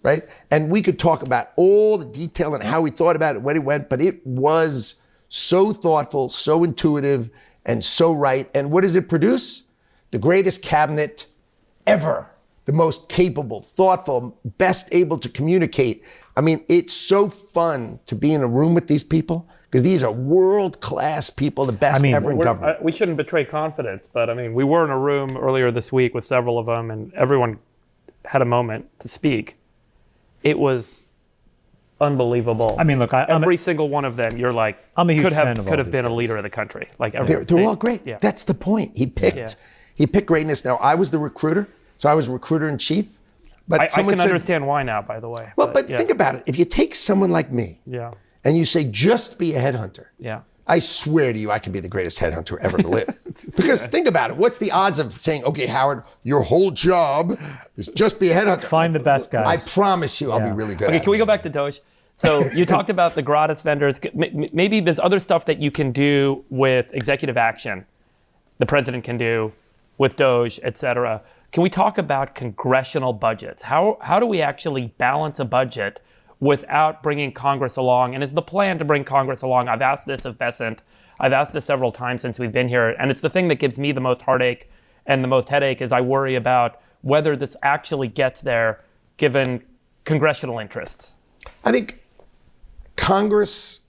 Right? And we could talk about all the detail and how he thought about it, when he went, but it was so thoughtful, so intuitive, and so right. And what does it produce? The greatest cabinet ever. The most capable, thoughtful, best able to communicate. I mean, it's so fun to be in a room with these people, because these are world-class people, the best ever in government. We shouldn't betray confidence, but I mean, we were in a room earlier this week with several of them, and everyone had a moment to speak. It was unbelievable. I mean, look, every single one of them, you're like, I'm a huge could fan have of could all have been these a leader guys. of the country. Like they're all great. That's the point. He picked greatness. Now, I was the recruiter, so I was recruiter in chief. But I can said, understand why now, by the way. Well, but think about it. If you take someone like me, and you say just be a headhunter, I swear to you, I can be the greatest headhunter ever to live. Because think about it. What's the odds of saying, okay, Howard, your whole job is just be a headhunter? Find the best guys. I promise you I'll be really good at it. Okay, can we go back to Doge? So you talked about the gratis vendors. Maybe there's other stuff that you can do with executive action, the president can do with Doge, et cetera. Can we talk about congressional budgets? How do we actually balance a budget without bringing Congress along? And is the plan to bring Congress along? I've asked this of Bessent. I've asked this several times since we've been here. And it's the thing that gives me the most heartache and the most headache is I worry about whether this actually gets there given congressional interests. I think Congress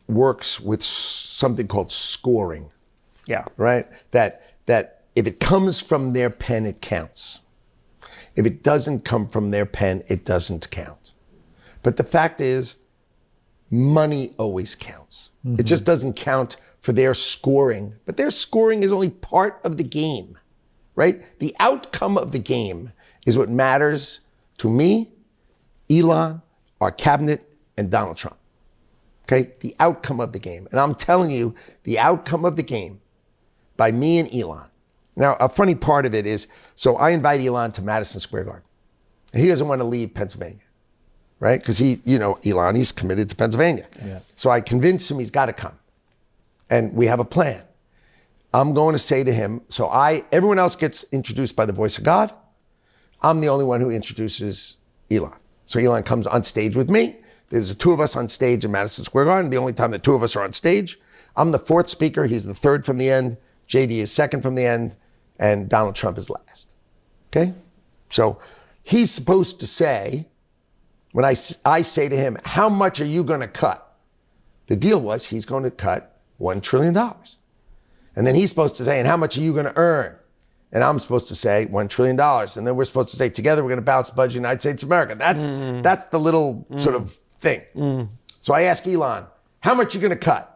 works with something called scoring. Right? That if it comes from their pen, it counts. If it doesn't come from their pen, it doesn't count. But the fact is, money always counts. It just doesn't count for their scoring. But their scoring is only part of the game, right? The outcome of the game is what matters to me, Elon, our cabinet, and Donald Trump. Okay? The outcome of the game. And I'm telling you, the outcome of the game by me and Elon. Now, a funny part of it is, so I invite Elon to Madison Square Garden. And he doesn't want to leave Pennsylvania. Right? Because Elon, he's committed to Pennsylvania. So I convince him he's got to come. And we have a plan. I'm going to say to him, everyone else gets introduced by the voice of God. I'm the only one who introduces Elon. So Elon comes on stage with me. There's the two of us on stage in Madison Square Garden. The only time the two of us are on stage. I'm the fourth speaker. He's the third from the end. JD is second from the end. And Donald Trump is last. Okay? So he's supposed to say, when I say to him, how much are you going to cut? The deal was he's going to cut $1 trillion. And then he's supposed to say, and how much are you going to earn? And I'm supposed to say $1 trillion. And then we're supposed to say, together we're going to balance the budget of the United States of America. That's the little sort of thing. So I ask Elon, how much are you going to cut?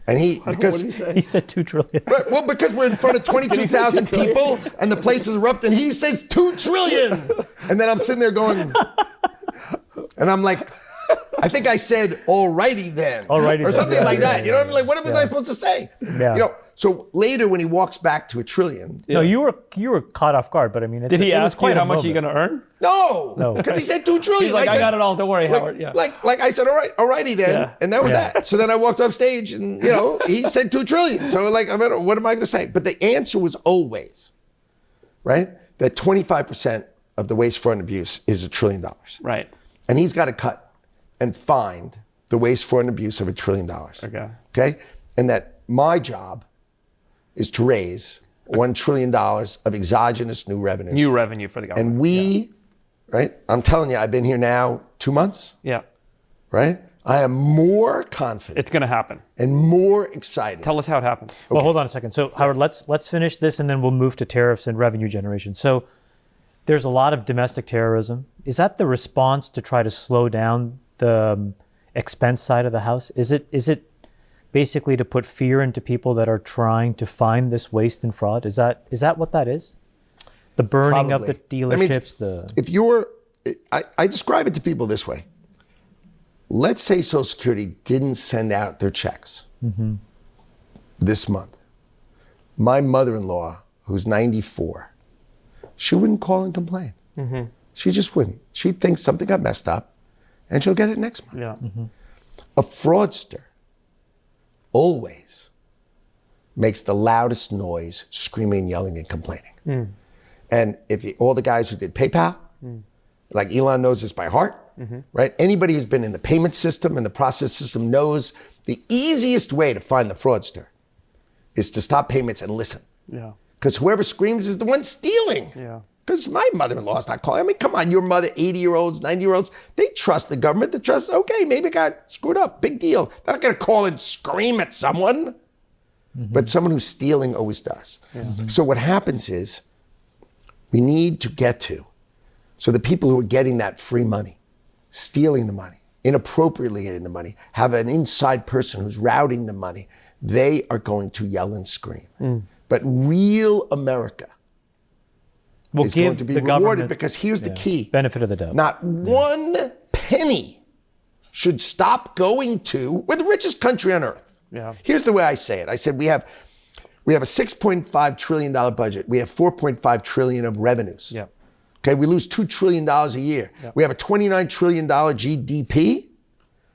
And because He said $2 trillion. well, because we're in front of 22,000 people and the place is erupting, he says $2 trillion. And then I'm sitting there going, and I'm like, I think I said, alrighty then. Alrighty or then, something yeah, like yeah, that. You know what I mean? Like, what was I supposed to say? Yeah. You know, so later when he walks back to $1 trillion. No, you were caught off guard, but I mean, Did he it was ask quite you a how much are you moment. going to earn? No, because he said $2 trillion. He's like, I said, got it all. Don't worry, like, Howard. Yeah. Like I said, alrighty then. Yeah. And that was that. So then I walked off stage and, you know, he said $2 trillion. So like, I mean, what am I going to say? But the answer was always, right, that 25% of the waste, fraud, and abuse is $1 trillion. Right. And he's got to cut and find the waste, fraud, and abuse of $1 trillion. Okay. Okay? And that my job is to raise $1 trillion of exogenous new revenues. New revenue for the government. And we, right? I'm telling you, I've been here now 2 months, Yeah. right? I am more confident It's going to happen. and more excited. Tell us how it happens. Well, hold on a second. So, Howard, let's finish this, and then we'll move to tariffs and revenue generation. So, there's a lot of domestic terrorism. Is that the response to try to slow down the expense side of the house? Is it basically to put fear into people that are trying to find this waste and fraud? Is that what that is? The burning of the Probably. I mean, dealerships. if you're, I describe it to people this way. Let's say Social Security didn't send out their checks this month. My mother-in-law, who's 94, she wouldn't call and complain. She just wouldn't. She'd think something got messed up, and she'll get it next month. Yeah. A fraudster always makes the loudest noise, screaming, yelling, and complaining. And if all the guys who did PayPal, like Elon knows this by heart, right? Anybody who's been in the payment system and the process system knows the easiest way to find the fraudster is to stop payments and listen. Yeah. Because whoever screams is the one stealing. Yeah. Because my mother-in-law's not calling. I mean, come on, your mother, 80-year-olds, 90-year-olds, they trust the government. They trust, okay, maybe it got screwed up, big deal. They're not going to call and scream at someone. But someone who's stealing always does. So what happens is we need to get to, so the people who are getting that free money, stealing the money, inappropriately getting the money, have an inside person who's routing the money, they are going to yell and scream. But real America will is give going to be the rewarded government because here's the key. benefit of the doubt. Not one penny should stop going to, we're the richest country on earth. Yeah. Here's the way I say it. I said we have a $6.5 trillion budget. We have $4.5 trillion of revenues. Yeah. Okay, we lose $2 trillion a year. Yeah. We have a $29 trillion GDP,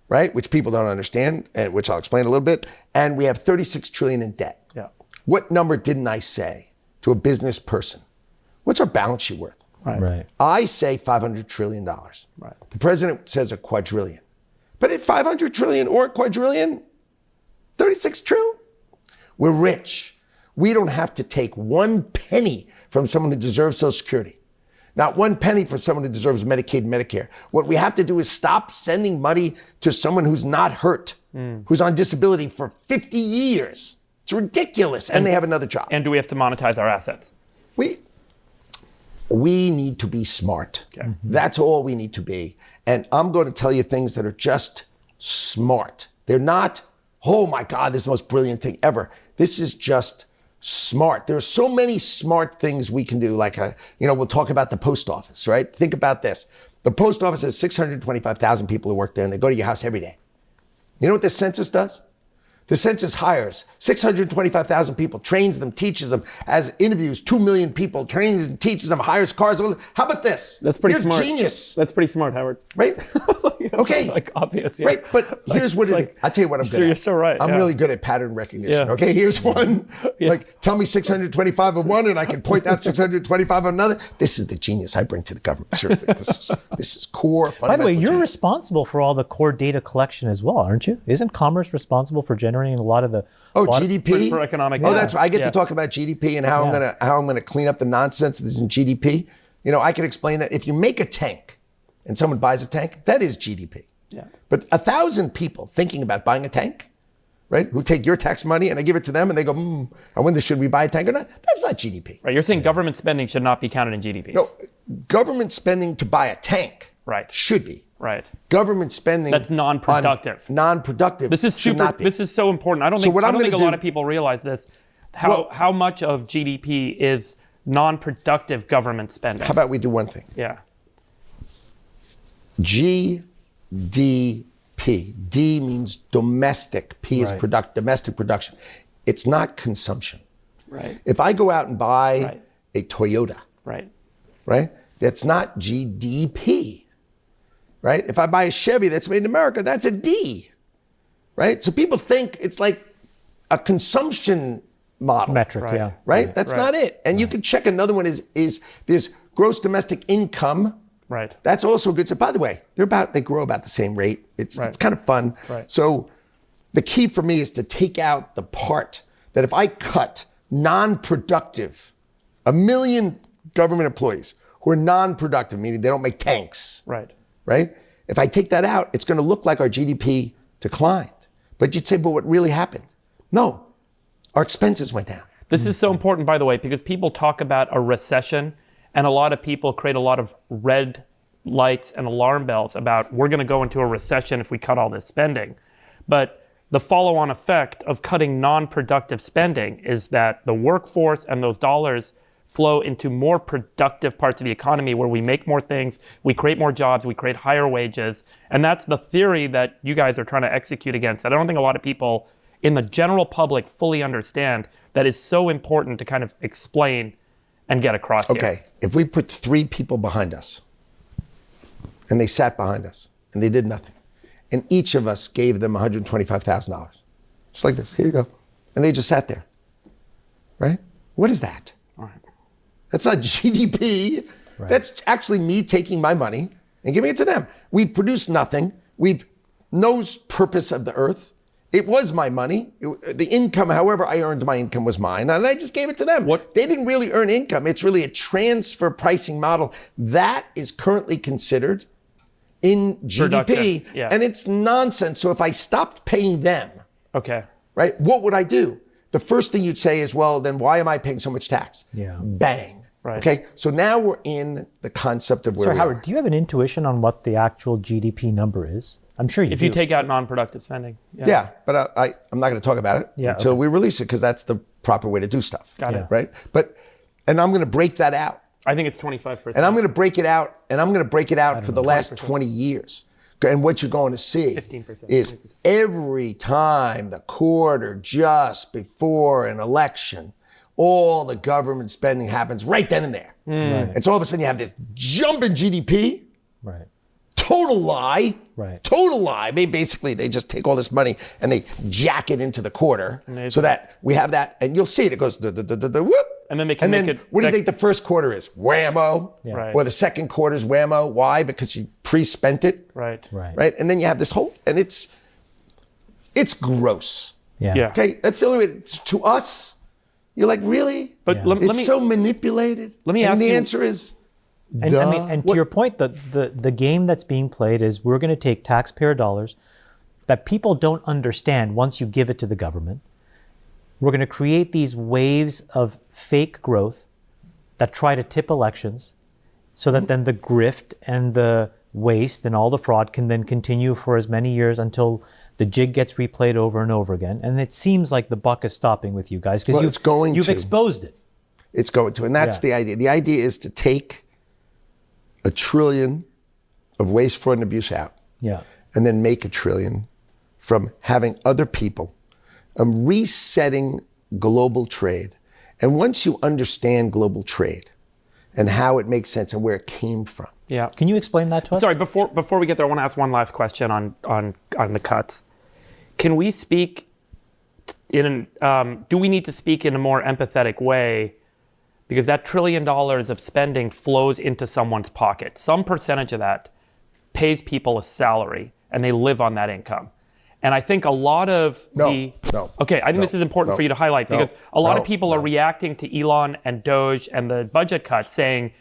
right? Which people don't understand, and which I'll explain a little bit. And we have $36 trillion in debt. Yeah. What number didn't I say to a business person? What's our balance sheet worth? Right. I say $500 trillion. Right. The president says a quadrillion. But at $500 trillion or a quadrillion, 36 trillion, we're rich. We don't have to take one penny from someone who deserves Social Security. Not one penny for someone who deserves Medicaid and Medicare. What we have to do is stop sending money to someone who's not hurt, who's on disability for 50 years. It's ridiculous. And they have another job. And do we have to monetize our assets? We need to be smart. Okay. That's all we need to be. And I'm going to tell you things that are just smart. They're not, oh my God, this is the most brilliant thing ever. This is just smart. There are so many smart things we can do. Like, we'll talk about the post office, right? Think about this. The post office has 625,000 people who work there, and they go to your house every day. You know what the census does? The census hires 625,000 people, trains them, teaches them, has interviews 2 million people, trains and teaches them, hires cars. How about this? That's pretty You're smart. Genius. That's pretty smart, Howard. Right? Okay. Like obvious. Yeah. Right, but here's what it is. I'll tell you what I'm good at. You're so right. I'm yeah. really good at pattern recognition. Yeah. Okay, here's one. Like, tell me 625 of one, and I can point out 625 of another. This is the genius I bring to the government. Seriously, this is core. By the way, you're genius. responsible for all the core data collection as well, aren't you? Isn't Commerce responsible for generating a lot of the GDP for economic? Oh, that's right. I get Yeah. to talk about GDP and how I'm gonna clean up the nonsense that's in GDP. I can explain that if you make a tank, and someone buys a tank, that is GDP. Yeah. But 1,000 people thinking about buying a tank, right, who take your tax money and I give it to them and they go, I wonder, should we buy a tank or not? That's not GDP. Right. You're saying government spending should not be counted in GDP. No, government spending to buy a tank Right. should be. Right. Government spending That's non-productive. Non-productive. This is should super. not be. This is so important. I don't think a lot of people realize this. How much of GDP is non-productive government spending? How about we do one thing? Yeah. GDP. D means domestic. P is Right. domestic production. It's not consumption. Right. If I go out and buy Right. a Toyota, Right. right, that's not GDP, right? If I buy a Chevy that's made in America, that's a D, right? So people think it's like a consumption model. Metric, Right. yeah. Right? That's not it. And you can check another one is there's gross domestic income. Right. That's also good. So by the way, they grow about the same rate. It's kind of fun. Right. So the key for me is to take out the part that if I cut non-productive, 1 million government employees who are non-productive, meaning they don't make tanks. Right. Right? If I take that out, it's going to look like our GDP declined. But you'd say, but what really happened? No, our expenses went down. This is so important, by the way, because people talk about a recession, and a lot of people create a lot of red lights and alarm bells about we're going to go into a recession if we cut all this spending. But the follow-on effect of cutting non-productive spending is that the workforce and those dollars flow into more productive parts of the economy where we make more things, we create more jobs, we create higher wages. And that's the theory that you guys are trying to execute against. I don't think a lot of people in the general public fully understand that is so important to kind of explain and get across here. Okay, if we put 3 people behind us and they sat behind us and they did nothing, and each of us gave them $125,000, just like this, here you go, and they just sat there, right? What is that? All right. That's not GDP. Right. That's actually me taking my money and giving it to them. We've produced nothing. We've no purpose of the earth. It was my money. The income, however I earned my income, was mine, and I just gave it to them. They didn't really earn income. It's really a transfer pricing model. That is currently considered in GDP, yeah. and it's nonsense. So if I stopped paying them, Okay. right, what would I do? The first thing you'd say is, well, then why am I paying so much tax? Yeah. Bang. Right. Okay, so now we're in the concept of where So we Howard, are. do you have an intuition on what the actual GDP number is? I'm sure you If do. you take out non-productive spending. Yeah, but I'm not going to talk about it Yeah, until okay. we release it because that's the proper way to do stuff. Got it. Right? And I'm going to break that out. I think it's 25%. And I'm going to break it out, for the last 20 years. And what you're going to see 15%, is 20%. every time the quarter just before an election, all the government spending happens right then and there. Right. And so all of a sudden you have this jump in GDP, Right. total lie. Right. Total lie. Basically, they just take all this money and they jack it into the quarter so that we have that, and you'll see it. It goes whoop. And then they can make it- what do you think the first quarter is? Whammo. Yeah. Right. Or the second quarter is whammo. Why? Because you pre-spent it. Right. Right. Right. And then you have this whole, and it's gross. Yeah. Yeah. Okay. That's the only way. To us, you're like, really? But Yeah. let It's me so manipulated. let me and ask the you- answer is, And duh. I mean, and to your point, the game that's being played is we're going to take taxpayer dollars that people don't understand once you give it to the government. We're going to create these waves of fake growth that try to tip elections so that then the grift and the waste and all the fraud can then continue for as many years until the jig gets replayed over and over again. And it seems like the buck is stopping with you guys because Well, it's going you've to. exposed it. It's going to. And that's Yeah. the idea. The idea is to take $1 trillion of waste, fraud, and abuse out, Yeah. and then make $1 trillion from having other people, resetting global trade. And once you understand global trade and how it makes sense and where it came from, Yeah. Can you explain that to us? Sorry, before we get there, I want to ask one last question on the cuts. Can we speak do we need to speak in a more empathetic way? Because that $1 trillion of spending flows into someone's pocket. Some percentage of that pays people a salary and they live on that income. And I think a lot of No. Okay, I think this is important for you to highlight because a lot of people are reacting to Elon and Doge and the budget cuts saying,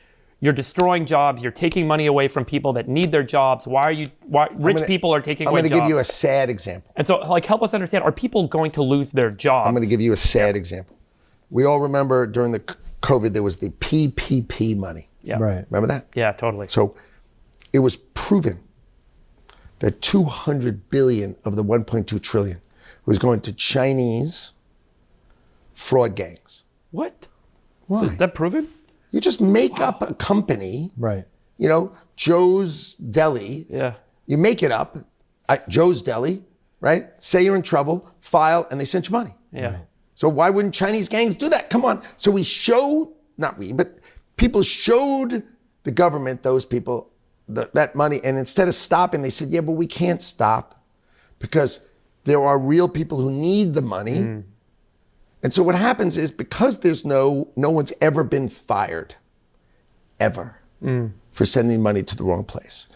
you're destroying jobs. You're taking money away from people that need their jobs. Why rich people are taking away jobs? I'm going to give you a sad example. And so, like, help us understand, are people going to lose their jobs? I'm going to give you a sad example. We all remember during the COVID, there was the PPP money. Yeah. Right. Remember that? Yeah, totally. So it was proven that 200 billion of the 1.2 trillion was going to Chinese fraud gangs. What? Why? Is that proven? You just make up a company, Right. you know, Joe's Deli. Yeah. You make it up, Joe's Deli, right? Say you're in trouble, file, and they send you money. Yeah. Right. So why wouldn't Chinese gangs do that? Come on. So we showed, not we, but people showed the government, those people, that money. And instead of stopping, they said, yeah, but we can't stop because there are real people who need the money. And so what happens is because there's no one's ever been fired, ever, for sending money to the wrong place.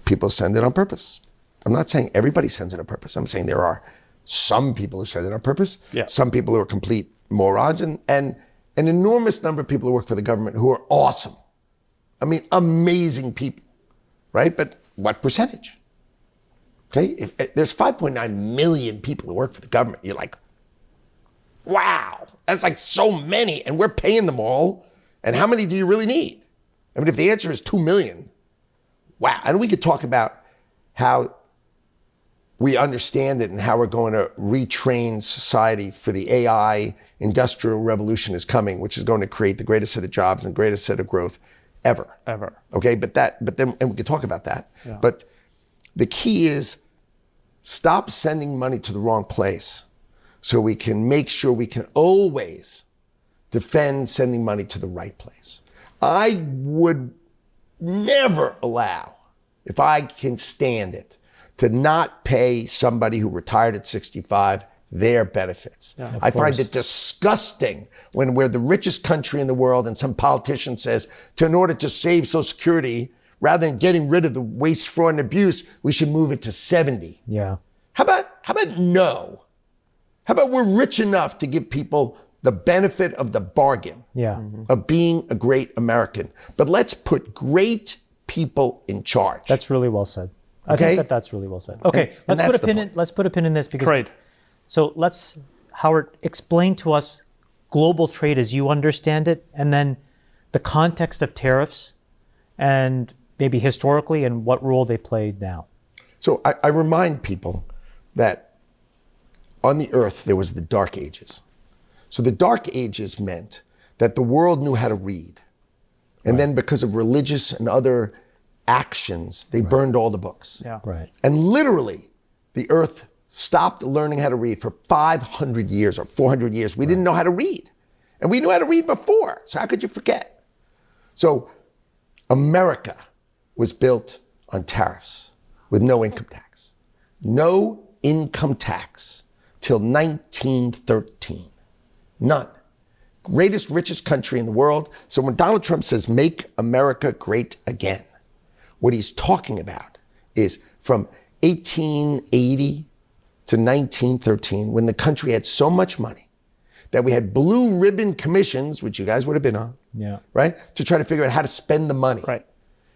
People send it on purpose. I'm not saying everybody sends it on purpose. I'm saying there are some people who send it on purpose, Yeah. some people who are complete morons, and an enormous number of people who work for the government who are awesome. I mean, amazing people, right? But what percentage? Okay, if there's 5.9 million people who work for the government, you're like, wow, that's like so many, and we're paying them all. And how many do you really need? I mean, if the answer is 2 million, wow. And we could talk about how we understand it and how we're going to retrain society for the AI industrial revolution is coming, which is going to create the greatest set of jobs and greatest set of growth ever. Ever. Okay, but then, and we could talk about that. Yeah. But the key is stop sending money to the wrong place so we can make sure we can always defend sending money to the right place. I would never allow, if I can stand it, to not pay somebody who retired at 65 their benefits. Yeah, I find it disgusting when we're the richest country in the world and some politician says, in order to save Social Security, rather than getting rid of the waste, fraud, and abuse, we should move it to 70. Yeah. How about no? How about we're rich enough to give people the benefit of the bargain of being a great American, but let's put great people in charge. That's really well said. I Okay? think that's really well said. Okay, And let's put a that's the pin in. point. Let's put a pin in this because. Trade. So let's, Howard, explain to us global trade as you understand it, and then the context of tariffs, and maybe historically, and what role they played now. So I remind people that on the earth there was the Dark Ages. So the Dark Ages meant that the world knew how to read. And then because of religious and other actions, they burned all the books. Yeah. Right. And literally, the earth stopped learning how to read for 500 years or 400 years. We didn't know how to read. And we knew how to read before. So how could you forget? So America was built on tariffs with no income tax. No income tax till 1913. None. Greatest, richest country in the world. So when Donald Trump says, make America great again, what he's talking about is from 1880 to 1913, when the country had so much money that we had blue ribbon commissions, which you guys would have been on, right? To try to figure out how to spend the money.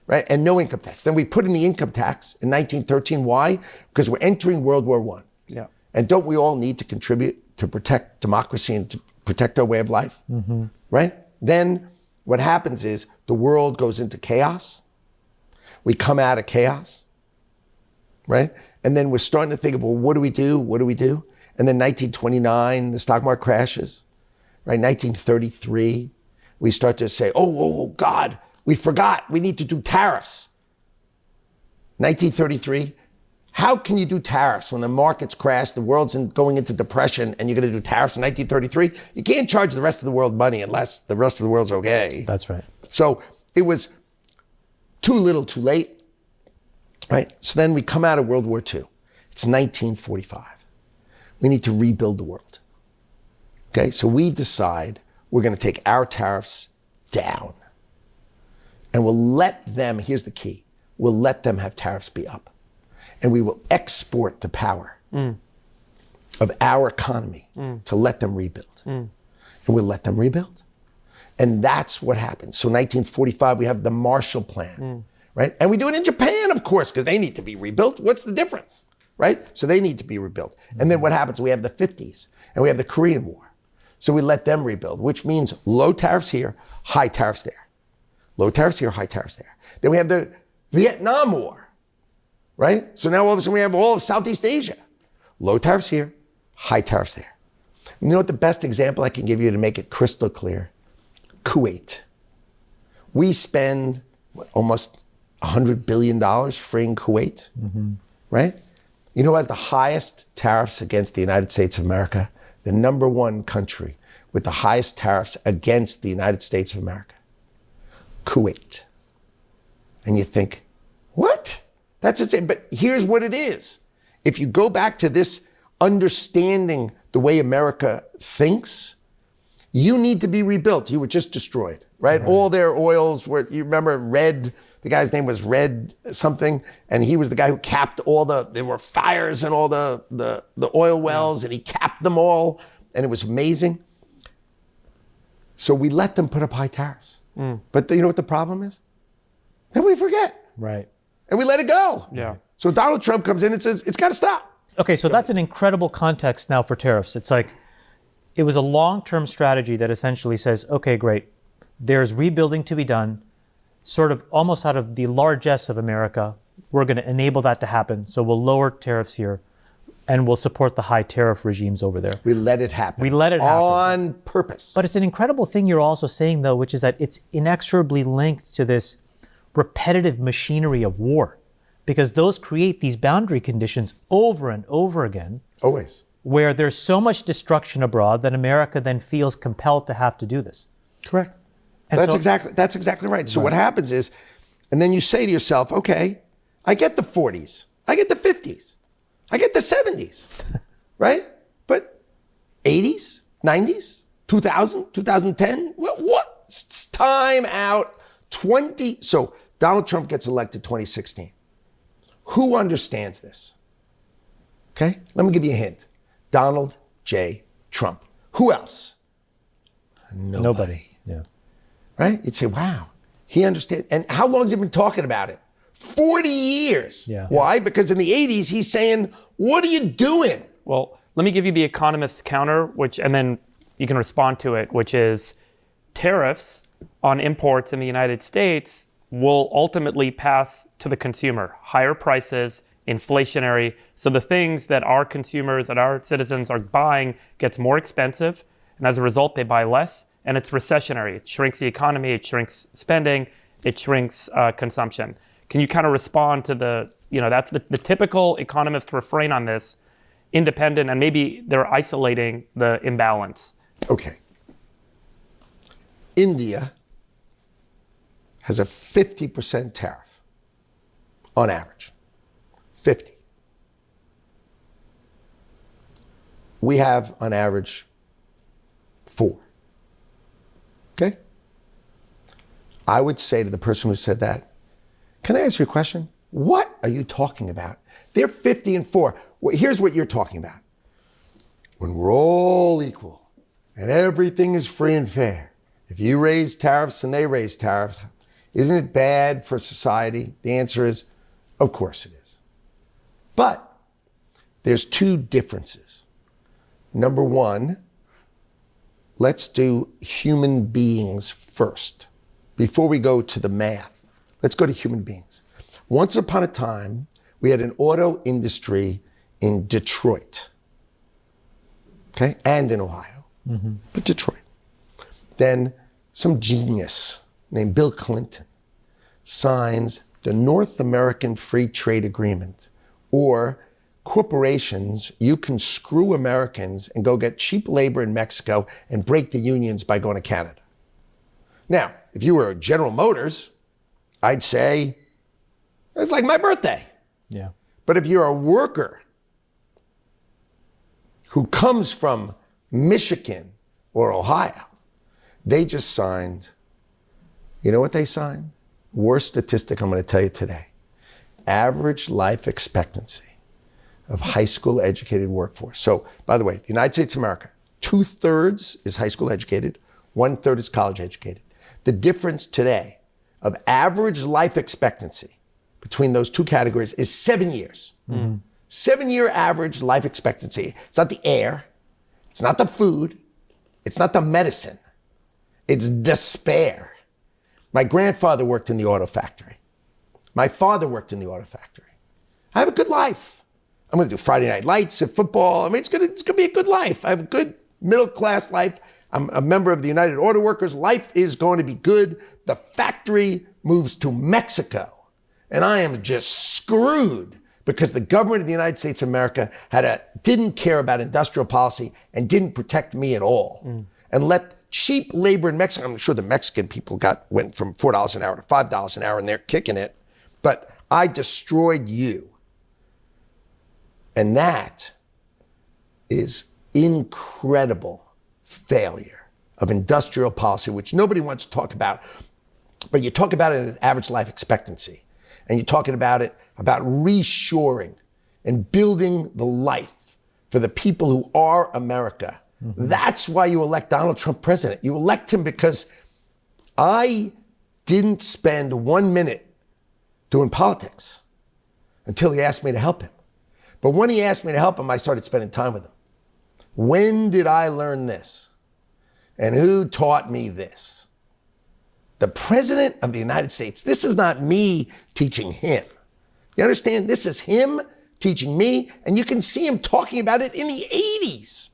Right? And no income tax. Then we put in the income tax in 1913. Why? Because we're entering World War I. Yeah. And don't we all need to contribute to protect democracy and to protect our way of life? Right? Then what happens is the world goes into chaos. We come out of chaos. Right? And then we're starting to think of, well, what do we do? What do we do? And then 1929, the stock market crashes. Right? 1933, we start to say, oh God, we forgot. We need to do tariffs. 1933, how can you do tariffs when the markets crash, the world's going into depression, and you're going to do tariffs in 1933? You can't charge the rest of the world money unless the rest of the world's okay. That's right. So it was too little, too late, right? So then we come out of World War II. It's 1945. We need to rebuild the world. Okay, so we decide we're going to take our tariffs down. And we'll let them, here's the key, we'll let them have tariffs be up. And we will export the power of our economy to let them rebuild. And we'll let them rebuild. And that's what happened. So 1945, we have the Marshall Plan, right? And we do it in Japan, of course, because they need to be rebuilt. What's the difference, right? So they need to be rebuilt. And then what happens? We have the 50s, and we have the Korean War. So we let them rebuild, which means low tariffs here, high tariffs there. Low tariffs here, high tariffs there. Then we have the Vietnam War, right? So now all of a sudden we have all of Southeast Asia. Low tariffs here, high tariffs there. You know what the best example I can give you to make it crystal clear? Kuwait. We spend almost $100 billion freeing Kuwait, right? You know who has the highest tariffs against the United States of America? The number one country with the highest tariffs against the United States of America. Kuwait. And you think, what? That's insane. But here's what it is. If you go back to this understanding the way America thinks, you need to be rebuilt. You were just destroyed, right? All their oils were, you remember Red, the guy's name was Red something, and he was the guy who capped there were fires in all the oil wells, and he capped them all, and it was amazing. So we let them put up high tariffs. But you know what the problem is? Then we forget. Right. And we let it go. Yeah. So Donald Trump comes in and says, it's got to stop. Okay, so that's an incredible context now for tariffs. It's like, it was a long-term strategy that essentially says, okay, great, there's rebuilding to be done, sort of almost out of the largesse of America. We're going to enable that to happen. So we'll lower tariffs here, and we'll support the high tariff regimes over there. We let it happen. We let it happen. On purpose. But it's an incredible thing you're also saying, though, which is that it's inexorably linked to this repetitive machinery of war, because those create these boundary conditions over and over again. Always. Where there's so much destruction abroad that America then feels compelled to have to do this. Correct. And That's so- exactly right. So what happens is, and then you say to yourself, okay, I get the 40s, I get the 50s, I get the 70s, right? But 80s, 90s, 2000, 2010, what? It's time out. So Donald Trump gets elected 2016. Who understands this? Okay, let me give you a hint. Donald J. Trump. Who else? Nobody. Yeah. Right? You'd say, wow, he understands. And how long has he been talking about it? 40 years. Yeah. Why? Because in the 80s, he's saying, what are you doing? Well, let me give you the economist's counter, and then you can respond to it, which is tariffs on imports in the United States will ultimately pass to the consumer. Higher prices, inflationary. So the things that our consumers, that our citizens are buying gets more expensive. And as a result, they buy less. And it's recessionary. It shrinks the economy. It shrinks spending. It shrinks consumption. Can you kind of respond to that's the typical economist refrain on this, independent, and maybe they're isolating the imbalance. Okay. India has a 50% tariff on average. 50. We have on average 4. Okay? I would say to the person who said that, can I ask you a question? What are you talking about? They're 50 and 4. Well, here's what you're talking about. When we're all equal and everything is free and fair, if you raise tariffs and they raise tariffs, isn't it bad for society? The answer is, of course it is. But there's 2 differences. Number 1, let's do human beings first. Before we go to the math, let's go to human beings. Once upon a time, we had an auto industry in Detroit, okay, and in Ohio, but Detroit. Then some genius named Bill Clinton signs the North American Free Trade Agreement, or corporations, you can screw Americans and go get cheap labor in Mexico and break the unions by going to Canada. Now, if you were General Motors, I'd say, it's like my birthday. Yeah. But if you're a worker who comes from Michigan or Ohio, they just signed, you know what they signed? Worst statistic I'm going to tell you today. Average life expectancy of high school educated workforce. So, by the way, the United States of America, 2/3 is high school educated, 1/3 is college educated. The difference today of average life expectancy between those two categories is 7 years. 7-year average life expectancy. It's not the air. It's not the food. It's not the medicine. It's despair. My grandfather worked in the auto factory. My father worked in the auto factory. I have a good life. I'm going to do Friday night lights and football. I mean, it's going to be a good life. I have a good middle-class life. I'm a member of the United Auto Workers. Life is going to be good. The factory moves to Mexico, and I am just screwed because the government of the United States of America didn't care about industrial policy and didn't protect me at all, and let cheap labor in Mexico. I'm sure the Mexican people went from $4 an hour to $5 an hour, and they're kicking it. But I destroyed you. And that is incredible failure of industrial policy, which nobody wants to talk about. But you talk about it as average life expectancy. And you're talking about it, about reshoring and building the life for the people who are America. That's why you elect Donald Trump president. You elect him because I didn't spend 1 minute doing politics until he asked me to help him. But when he asked me to help him, I started spending time with him. When did I learn this? And who taught me this? The President of the United States. This is not me teaching him. You understand? This is him teaching me, and you can see him talking about it in the 80s.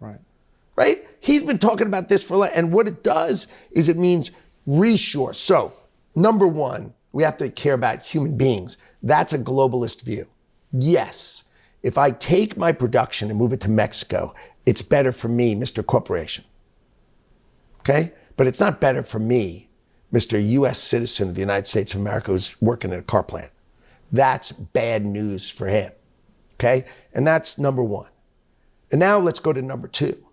Right? He's been talking about this for a lot, and what it does is it means reshore. So, number one, we have to care about human beings. That's a globalist view. Yes, if I take my production and move it to Mexico, it's better for me, Mr. Corporation. Okay? But it's not better for me, Mr. US citizen of the United States of America who's working at a car plant. That's bad news for him. Okay? And that's number one. And now let's go to number two,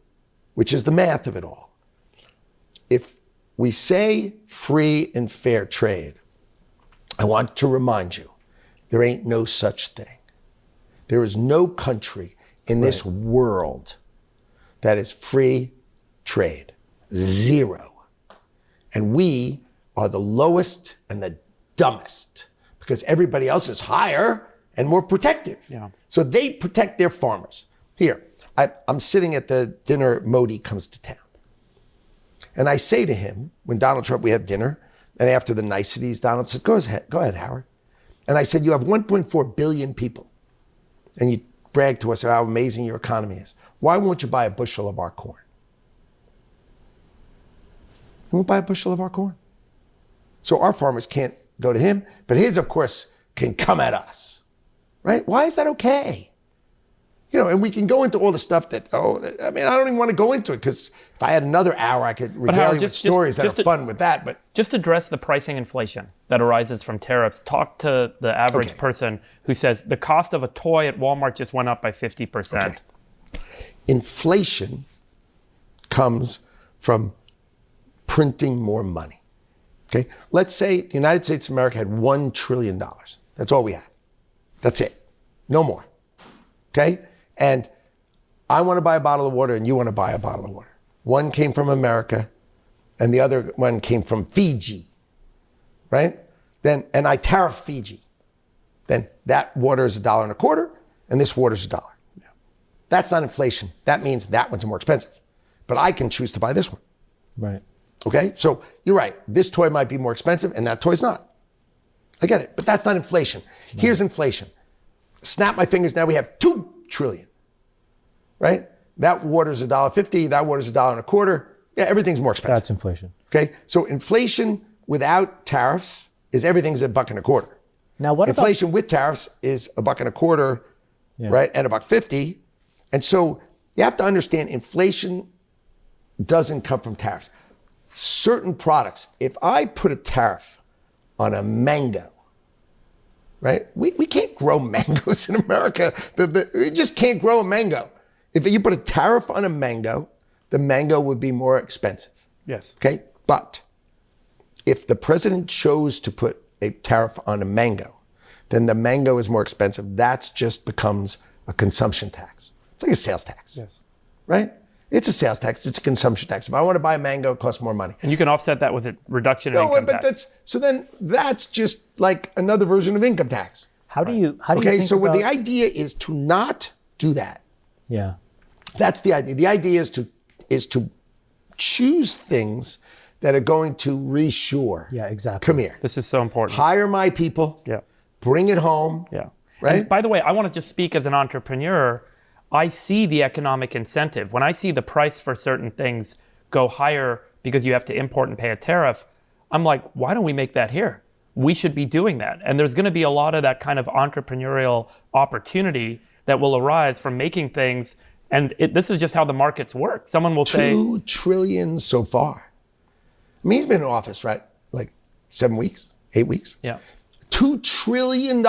which is the math of it all. If we say free and fair trade, I want to remind you, there ain't no such thing. There is no country in this world that is free trade. Zero. And we are the lowest and the dumbest because everybody else is higher and more protective. Yeah. So they protect their farmers. Here, I'm sitting at the dinner Modi comes to town. And I say to him, when Donald Trump, we have dinner, and after the niceties, Donald said, go ahead, Howard. And I said, you have 1.4 billion people. And you brag to us how amazing your economy is. Why won't you buy a bushel of our corn? You won't buy a bushel of our corn. So our farmers can't go to him, but his, of course, can come at us. Right? Why is that okay? You know, and we can go into all the stuff that, I don't even want to go into it because if I had another hour, I could regale you with stories that are fun with that. But just address the pricing inflation that arises from tariffs. Talk to the average person who says the cost of a toy at Walmart just went up by 50%. Okay. Inflation comes from printing more money. Okay? Let's say the United States of America had $1 trillion. That's all we had. That's it. No more. Okay? And I want to buy a bottle of water and you want to buy a bottle of water. One came from America and the other one came from Fiji, right? And I tariff Fiji. Then that water is $1.25 and this water is $1. Yeah. That's not inflation. That means that one's more expensive. But I can choose to buy this one. Right. Okay? So you're right. This toy might be more expensive and that toy's not. I get it. But that's not inflation. No. Here's inflation. Snap my fingers, now we have $2 trillion, right? That water's $1.50, that water's $1.25. Yeah, everything's more expensive. That's inflation. Okay, so inflation without tariffs is everything's $1.25. Now what inflation with tariffs is $1.25, right? And $1.50. And so you have to understand inflation doesn't come from tariffs. Certain products, if I put a tariff on a mango, right? We can't grow mangoes in America. We just can't grow a mango. If you put a tariff on a mango, the mango would be more expensive. Yes. Okay? But if the president chose to put a tariff on a mango, then the mango is more expensive. That just becomes a consumption tax. It's like a sales tax. Yes. Right? It's a sales tax. It's a consumption tax. If I want to buy a mango, it costs more money. And you can offset that with a reduction in income tax. That's just like another version of income tax. How do you Okay, think so about, the idea is to not do that. yeah. That's the idea. The idea is to choose things that are going to reshore. Yeah, exactly. Come here. This is so important. Hire my people. Yeah. Bring it home. Yeah. Right? And by the way, I want to just speak as an entrepreneur. I see the economic incentive. When I see the price for certain things go higher because you have to import and pay a tariff, I'm like, why don't we make that here? We should be doing that. And there's going to be a lot of that kind of entrepreneurial opportunity that will arise from making things. And this is just how the markets work. Someone will say, $2 trillion so far. I mean, he's been in office, right? Like 7 weeks, 8 weeks. yeah, $2 trillion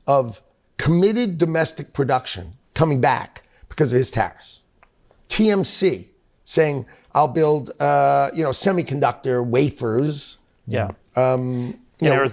of committed domestic production coming back because of his tariffs. TMC saying, I'll build, semiconductor wafers. yeah, Arizona.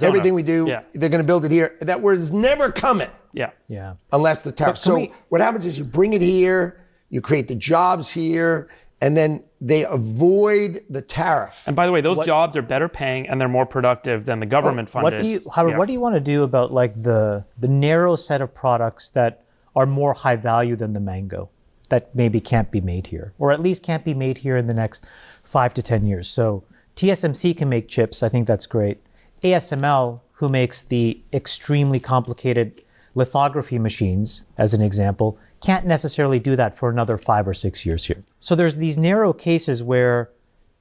Everything we do, they're going to build it here. That word is never coming yeah. Yeah. unless the tariff. So we- what happens is you bring it here, you create the jobs here, and then they avoid the tariff. And by the way, those jobs are better paying and they're more productive than the government funded. What do you, Howard, what do you want to do about like the narrow set of products that are more high value than the mango that maybe can't be made here, or at least can't be made here in the next 5 to 10 years? So TSMC can make chips. I think that's great. ASML, who makes the extremely complicated lithography machines, as an example, can't necessarily do that for another 5 or 6 years here. So there's these narrow cases where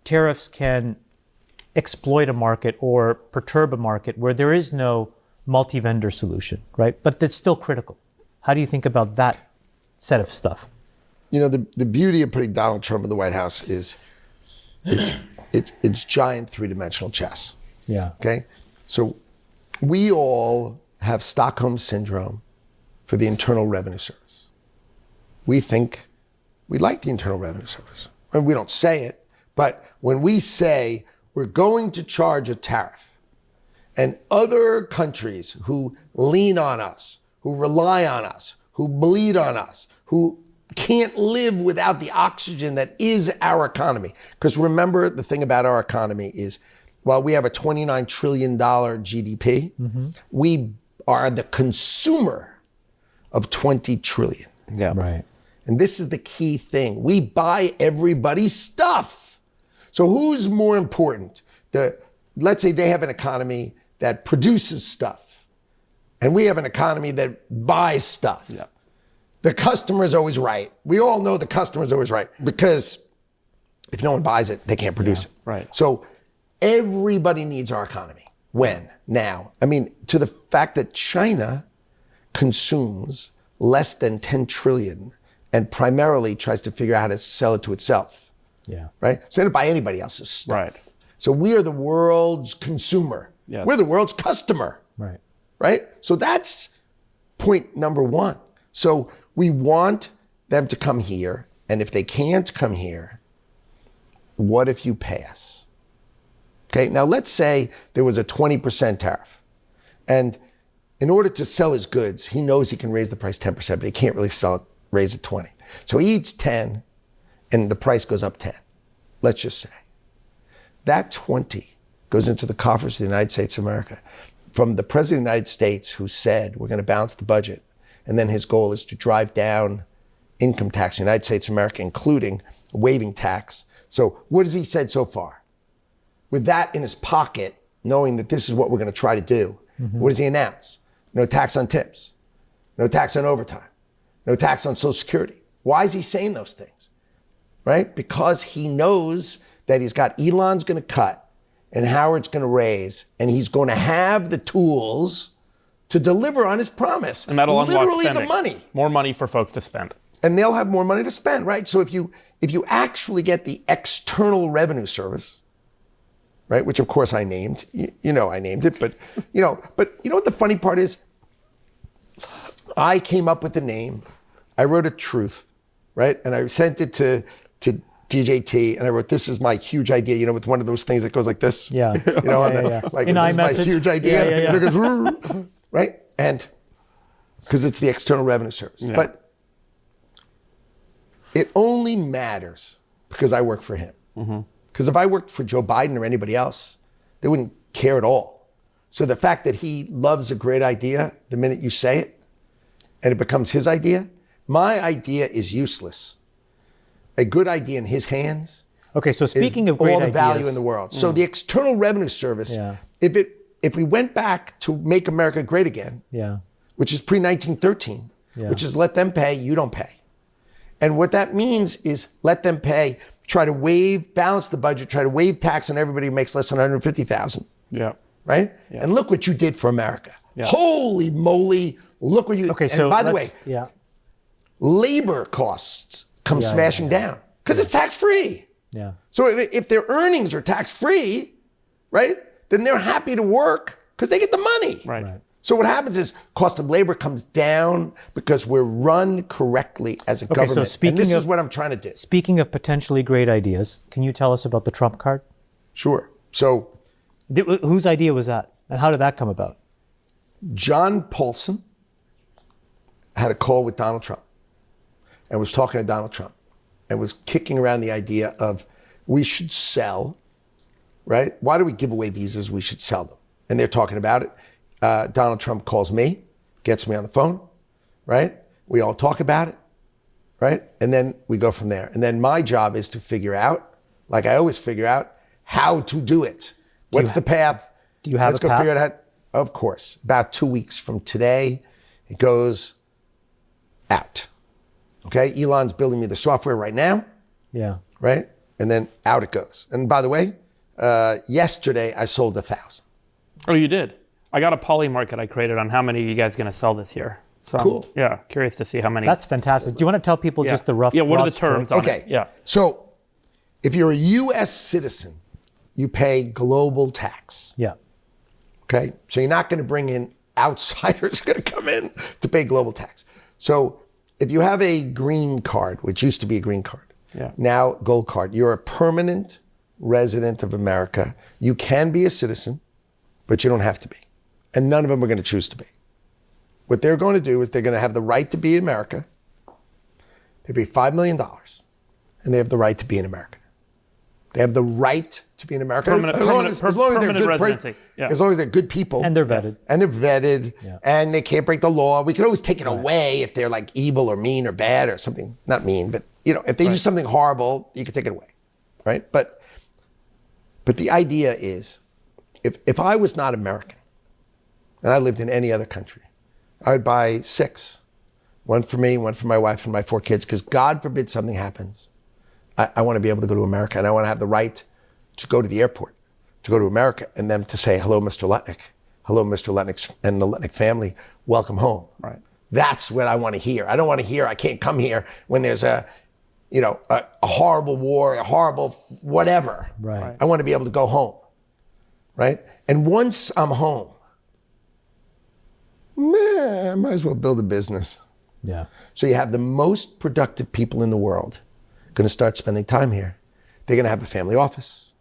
tariffs can exploit a market or perturb a market where there is no multi-vendor solution, right? But that's still critical. How do you think about that set of stuff? You know, the beauty of putting Donald Trump in the White House is it's giant three-dimensional chess. Yeah. Okay? So we all have Stockholm Syndrome for the Internal Revenue Service. We think we like the Internal Revenue Service. And we don't say it, but when we say we're going to charge a tariff, and other countries who lean on us, who rely on us, who bleed on us, who can't live without the oxygen that is our economy. Because remember, the thing about our economy is, while we have a $29 trillion GDP, we are the consumer of 20 trillion. Yeah. Right. And this is the key thing. We buy everybody's stuff. So who's more important? Let's say they have an economy that produces stuff, and we have an economy that buys stuff. Yeah. The customer's always right. We all know the customer's always right, because if no one buys it, they can't produce it. right. So everybody needs our economy. When? Now. I mean, to the fact that China consumes less than 10 trillion and primarily tries to figure out how to sell it to itself. Yeah. Right? So they don't buy anybody else's stuff. Right. So we are the world's consumer. Yes. We're the world's customer. Right. Right? So that's point number one. So we want them to come here, and if they can't come here, what if you pay us? Okay, now let's say there was a 20% tariff, and in order to sell his goods, he knows he can raise the price 10%, but he can't really raise it 20. So he eats 10, and the price goes up 10. Let's just say. That 20 goes into the coffers of the United States of America from the President of the United States, who said we're going to balance the budget, and then his goal is to drive down income tax in the United States of America, including waiving tax. So what has he said so far? With that in his pocket, knowing that this is what we're going to try to do, what does he announce? No tax on tips, no tax on overtime, no tax on Social Security. Why is he saying those things? Right? Because he knows that he's got Elon's going to cut and Howard's going to raise, and he's going to have the tools to deliver on his promise. And that'll unlock literally spending. the money. More money for folks to spend. And they'll have more money to spend, right? So if you actually get the External Revenue Service, right, which of course I named, you know I named it, but you know what the funny part is? I came up with the name, I wrote a truth, right? And I sent it to DJT, and I wrote, this is my huge idea, you know, with one of those things that goes like this. Yeah. You know, like, In this is my iMessage. huge idea. Yeah. And it goes, right? And because it's the External Revenue Service. Yeah. But it only matters because I work for him. Because if I worked for Joe Biden or anybody else, they wouldn't care at all. So the fact that he loves a great idea the minute you say it, and it becomes his idea, my idea is useless. A good idea in his hands Okay, so is speaking of great all the ideas, value in the world. So the External Revenue Service, Yeah. if we went back to make America great again, Yeah. which is pre-1913, Yeah. which is let them pay, you don't pay. And what that means is let them pay, try to balance the budget, try to waive tax on everybody who makes less than 150,000, Yeah. right? And look what you did for America. Yeah. Holy moly, look what you, Okay, and so by the way, yeah. labor costs come smashing down because it's tax-free. Yeah. So if their earnings are tax-free, right, then they're happy to work because they get the money. Right. So what happens is cost of labor comes down because we're run correctly as a so government. speaking And this of- is what I'm trying to do. Speaking of potentially great ideas, can you tell us about the Trump card? Sure. So Whose idea was that? And how did that come about? John Paulson had a call with Donald Trump and was talking to Donald Trump and was kicking around the idea of we should sell, right? Why do we give away visas? We should sell them. And they're talking about it. Donald Trump calls me, gets me on the phone, right? We all talk about it, right? And then we go from there. And then my job is to figure out, like I always figure out, how to do it. What's the path? Do you have Let's a go path? figure it out. Of course. About 2 weeks from today, it goes out. Okay? Elon's building me the software right now, Yeah. right? And then out it goes. And by the way, yesterday I sold 1,000. Oh, you did? I got a poly market I created on how many are you guys going to sell this year. So Cool. Yeah, curious to see how many. That's fantastic. Do you want to tell people yeah. just the rough? Yeah, what are broad the terms strokes? on Okay. it? Yeah. So if you're a U.S. citizen, you pay global tax. Yeah. Okay? So you're not going to bring in outsiders going to come in to pay global tax. So if you have a green card, which used to be a green card, Yeah. now gold card, you're a permanent resident of America. You can be a citizen, but you don't have to be. And none of them are going to choose to be. What they're going to do is they're going to have the right to be in America. They pay $5 million, and they have the right to be in America. They have the right to be in America as long as they're permanent good, residency. Yeah. as long as they're good people. And they're vetted. And they're vetted, Yeah. and they can't break the law. We can always take it away if they're like evil or mean or bad or something. Not mean, but if they do something horrible, you can take it away, right? But the idea is, if I was not American, and I lived in any other country, I would buy 6. One for me, one for my wife and my 4 kids, because God forbid something happens. I want to be able to go to America, and I want to have the right to go to the airport, to go to America, and them to say, hello, Mr. Lutnick. Hello, Mr. Lutnick and the Lutnick family. Welcome home. Right. That's what I want to hear. I don't want to hear I can't come here when there's a horrible war, a horrible whatever. Right. I want to be able to go home, right? And once I'm home, I might as well build a business. Yeah. So you have the most productive people in the world going to start spending time here. They're going to have a family office.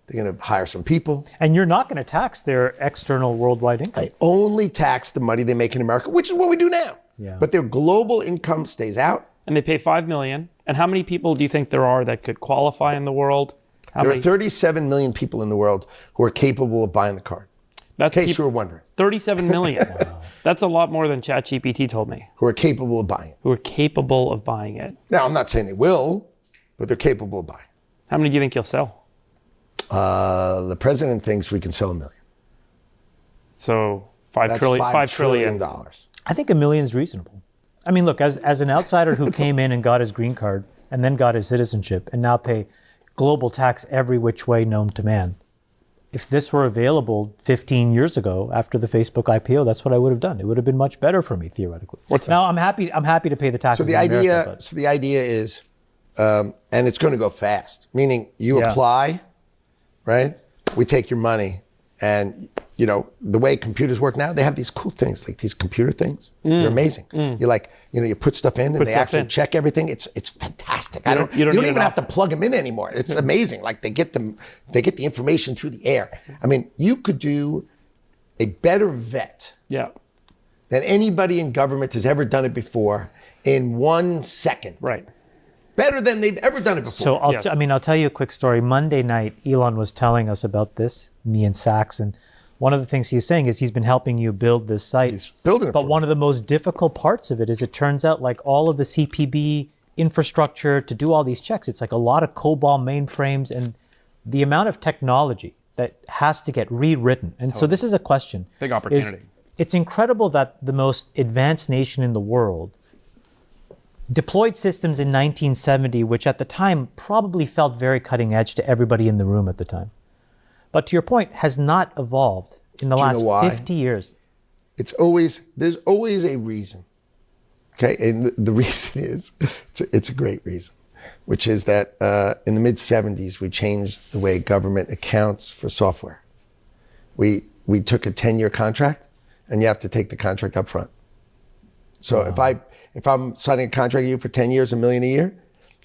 They're going to hire some people. And you're not going to tax their external worldwide income. They only tax the money they make in America, which is what we do now. Yeah. But their global income stays out. And they pay $5 million. And how many people do you think there are that could qualify in the world? How There many? are 37 million people in the world who are capable of buying the card. That's In case peop- you were wondering, 37 million. That's a lot more than ChatGPT told me. who are capable of buying it. Who are capable of buying it. Now, I'm not saying they will, but they're capable of buying. How many do you think you'll sell? The president thinks we can sell 1 million. So $5 That's trillion. $5 trillion. trillion. I think 1 million is reasonable. I mean, look, as an outsider who came in and got his green card and then got his citizenship and now pay global tax every which way known to man, if this were available 15 years ago after the Facebook IPO, that's what I would have done. It would have been much better for me theoretically. What's that? Now I'm happy to pay the So taxes. the in America, idea, but- so the idea is, and it's going to go fast. Meaning, you Yeah. apply, right? We take your money, and the way computers work now, they have these cool things, like these computer things. They're amazing. You you put stuff in, and they stuff actually in. check everything. It's fantastic. You don't need even an have to plug them in anymore. It's amazing. Like they get the information through the air. I mean, you could do a better vet Yeah. than anybody in government has ever done it before in 1 second. Right. better than they've ever done it before. So I'll Yes. I'll tell you a quick story. Monday night, Elon was telling us about this, me and Sachs, and one of the things he's saying is he's been helping you build this site. He's building it But for one of the most difficult parts of it is it turns out like all of the CPB infrastructure to do all these checks, it's like a lot of COBOL mainframes and the amount of technology that has to get rewritten. And so this is a question. Big opportunity. It's incredible that the most advanced nation in the world deployed systems in 1970, which at the time probably felt very cutting edge to everybody in the room at the time. But to your point, has not evolved in the Do you last know why? 50 years. There's always a reason. Okay, and the reason is, it's a great reason, which is that in the mid-'70s, we changed the way government accounts for software. We took a 10-year contract, and you have to take the contract up front. So if I'm signing a contract with you for 10 years, $1 million a year,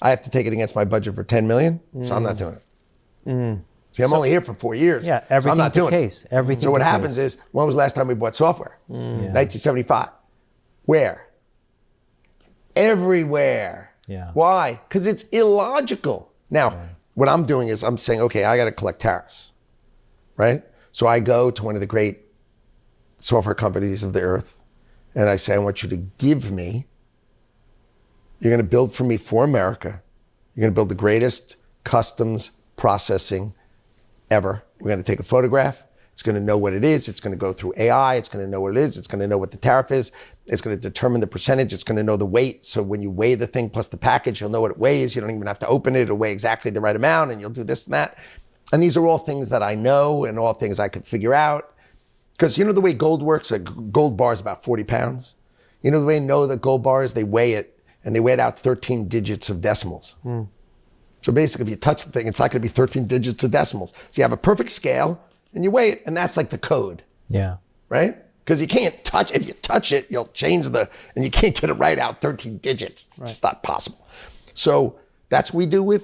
I have to take it against my budget for 10 million, so I'm not doing it. See, I'm only here for 4 years, Yeah, so I'm everything's not the doing case. it. Everything's So what the happens case. is, when was the last time we bought software? 1975. Where? Everywhere. Yeah. Why? Because it's illogical. Now, what I'm doing is I'm saying, okay, I got to collect tariffs, right? So I go to one of the great software companies of the earth, and I say, I want you to give me, you're going to build for me for America. You're going to build the greatest customs processing ever. We're going to take a photograph. It's going to know what it is. It's going to go through AI. It's going to know what it is. It's going to know what the tariff is. It's going to determine the percentage. It's going to know the weight. So when you weigh the thing plus the package, you'll know what it weighs. You don't even have to open it. It'll weigh exactly the right amount, and you'll do this and that. And these are all things that I know and all things I could figure out. Because you know the way gold works? A gold bar is about 40 pounds. You know the way I know that gold bar is? They weigh it, and they weigh it out 13 digits of decimals. So basically, if you touch the thing, it's not going to be 13 digits of decimals. So you have a perfect scale, and you weigh it, and that's like the code, Yeah. right? Because you can't touch, if you touch it, you'll change and you can't get it right out 13 digits. It's just not possible. So that's what we do with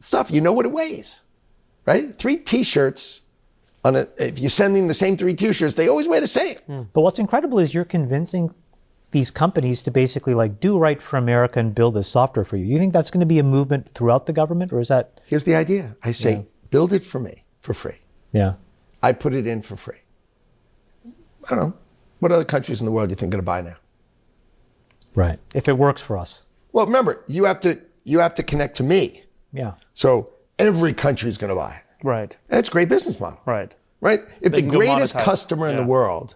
stuff. You know what it weighs, right? 3 t-shirts, if you're sending the same 3 t-shirts, they always weigh the same. But what's incredible is you're convincing these companies to basically like do right for America and build this software for you. You think that's going to be a movement throughout the government, or is that? Here's the idea. I say, build it for me for free. Yeah. I put it in for free. I don't know. What other countries in the world do you think are going to buy now? Right. If it works for us. Well, remember, you have to connect to me. Yeah. So every country is going to buy it. Right. And it's a great business model. Right. Right? If They the can go greatest monetize. customer in the Yeah. world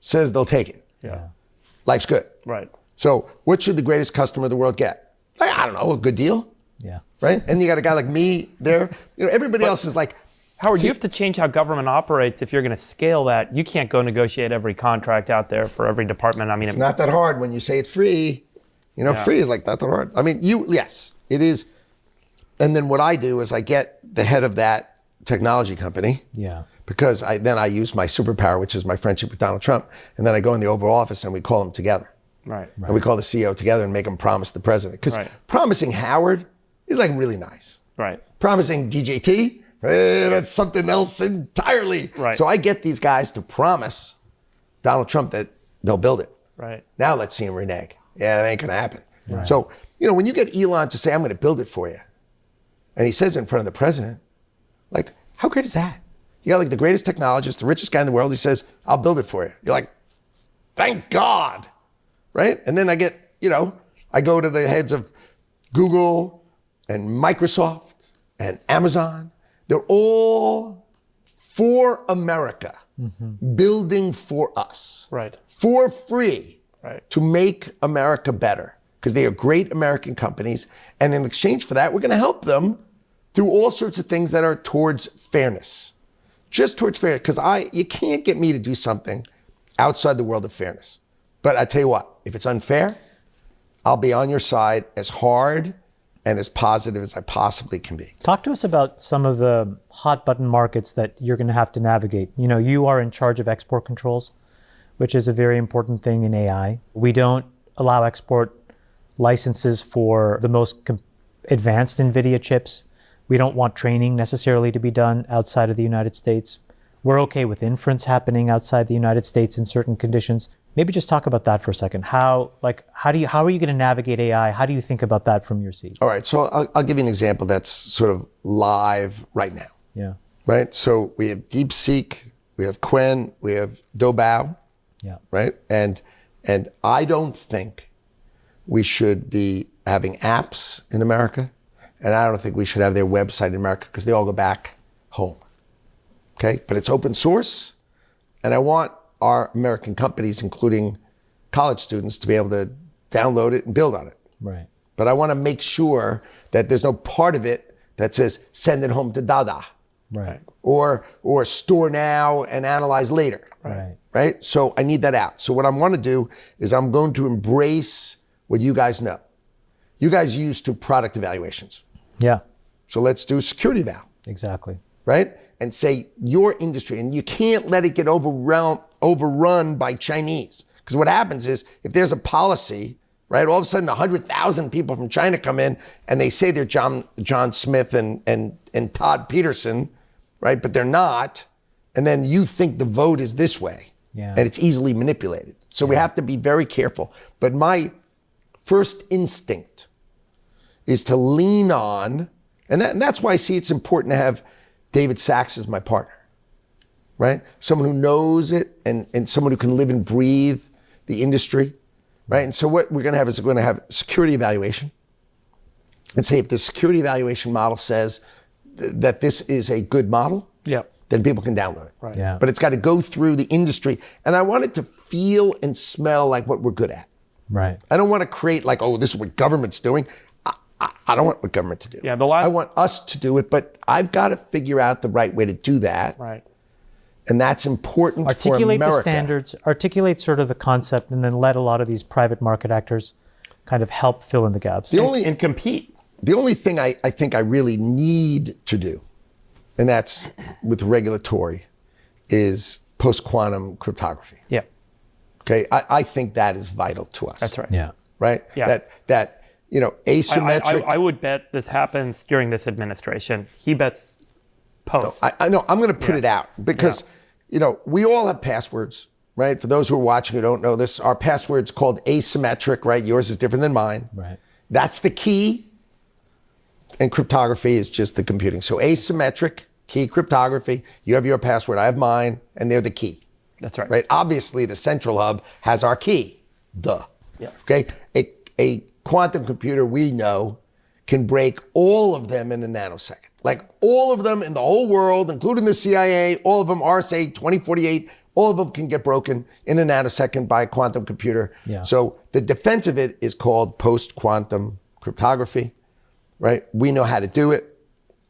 says they'll take it, Yeah. life's good. Right. So what should the greatest customer of the world get? I don't know, a good deal, Yeah. right? And you got a guy like me there. You know, everybody else is like, Howard, See- you have to change how government operates if you're going to scale that. You can't go negotiate every contract out there for every department. I mean, it's not that hard when you say it's free. You know, Yeah. free is like not that hard. I mean, yes, it is. And then what I do is I get the head of that technology company. Yeah. Because then I use my superpower, which is my friendship with Donald Trump. And then I go in the Oval Office and we call them together. right. And we call the CEO together and make him promise the president. Because Right. promising Howard is like really nice. Right. Promising DJT, that's something else entirely. Right. So I get these guys to promise Donald Trump that they'll build it. Right. Now let's see him renege. Yeah, that ain't going to happen. So, you know, when you get Elon to say, I'm going to build it for you, and he says it in front of the president, like, how great is that? You got like the greatest technologist, the richest guy in the world. He says, I'll build it for you. You're like, thank God. Right? And then I get, you know, I go to the heads of Google and Microsoft and Amazon. They're all for America, building for us, Right. for free, Right. to make America better, because they are great American companies. And in exchange for that, we're going to help them through all sorts of things that are towards fairness, just towards fairness. Because you can't get me to do something outside the world of fairness. But I tell you what, if it's unfair, I'll be on your side as hard and as positive as I possibly can be. Talk to us about some of the hot button markets that you're going to have to navigate. You know, you are in charge of export controls, which is a very important thing in AI. We don't allow export licenses for the most advanced NVIDIA chips. We don't want training necessarily to be done outside of the United States. we're okay with inference happening outside the United States in certain conditions. Maybe just talk about that for a second. How are you going to navigate AI? How do you think about that from your seat? All right, so I'll give you an example that's sort of live right now. Yeah. Right? So we have DeepSeek, we have Quen, we have Doge, Yeah. right? And I don't think we should be having apps in America, and I don't think we should have their website in America because they all go back home. Okay? But it's open source, and I want our American companies, including college students, to be able to download it and build on it. Right. But I want to make sure that there's no part of it that says send it home to Dada. Right. Or store now and analyze later. Right. Right? So I need that out. So what I want to do is I'm going to embrace what you guys know. You guys used to product evaluations. Yeah. So let's do security eval, Exactly. right? And say your industry, and you can't let it get overrun by Chinese. Because what happens is if there's a policy, right, all of a sudden 100,000 people from China come in and they say they're John Smith and Todd Peterson, right? But they're not. And then you think the vote is this way. Yeah. And it's easily manipulated. So we have to be very careful. But my first instinct is to lean on, and that's why I see it's important to have David Sachs as my partner, right? Someone who knows it and someone who can live and breathe the industry, right? And so what we're going to have is we're going to have security evaluation and say if the security evaluation model says that this is a good model, then people can download it. Right. Yeah. But it's got to go through the industry. And I want it to feel and smell like what we're good at. Right. I don't want to create like, oh, this is what government's doing. I don't want what government to do. Yeah, the last- I want us to do it, but I've got to figure out the right way to do that. Right. And that's important for Articulate America. the standards, articulate sort of the concept, and then let a lot of these private market actors kind of help fill in the gaps. And compete. The only thing I think I really need to do, and that's with regulatory, is post-quantum cryptography. Yeah. Okay, I think that is vital to us. That's right. Yeah. Right? Yeah. That asymmetric. I would bet this happens during this administration. He bets post. I know, I'm going to put it out because, we all have passwords, right? For those who are watching who don't know this, our password's called asymmetric, right? Yours is different than mine. Right. That's the key. And cryptography is just the computing. So asymmetric, key cryptography, you have your password, I have mine, and they're the key. That's right. Right? Obviously, the central hub has our key. Duh. Yeah. Okay? A quantum computer we know can break all of them in a nanosecond. Like all of them in the whole world, including the CIA, all of them, RSA 2048, all of them can get broken in a nanosecond by a quantum computer. Yeah. So the defense of it is called post-quantum cryptography, right? We know how to do it,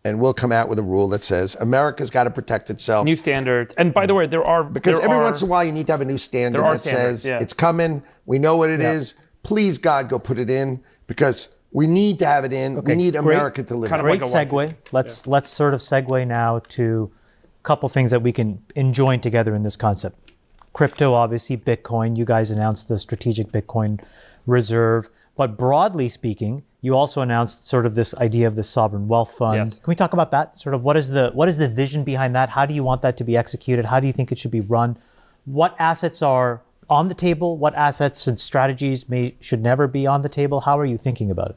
and we'll come out with a rule that says America's got to protect itself. New standards. And by the way, Because every once in a while you need to have a new standard There are that standards, says yeah. it's coming, we know what it is. Please, God, go put it in because we need to have it in. We need America to live kind in. of Great like a segue. Let's sort of segue now to a couple things that we can enjoin together in this concept. Crypto, obviously, Bitcoin. You guys announced the strategic Bitcoin reserve. But broadly speaking, you also announced sort of this idea of the sovereign wealth fund. Yes. Can we talk about that? Sort of what is the vision behind that? How do you want that to be executed? How do you think it should be run? What assets are on the table? What assets and strategies should never be on the table? How are you thinking about it?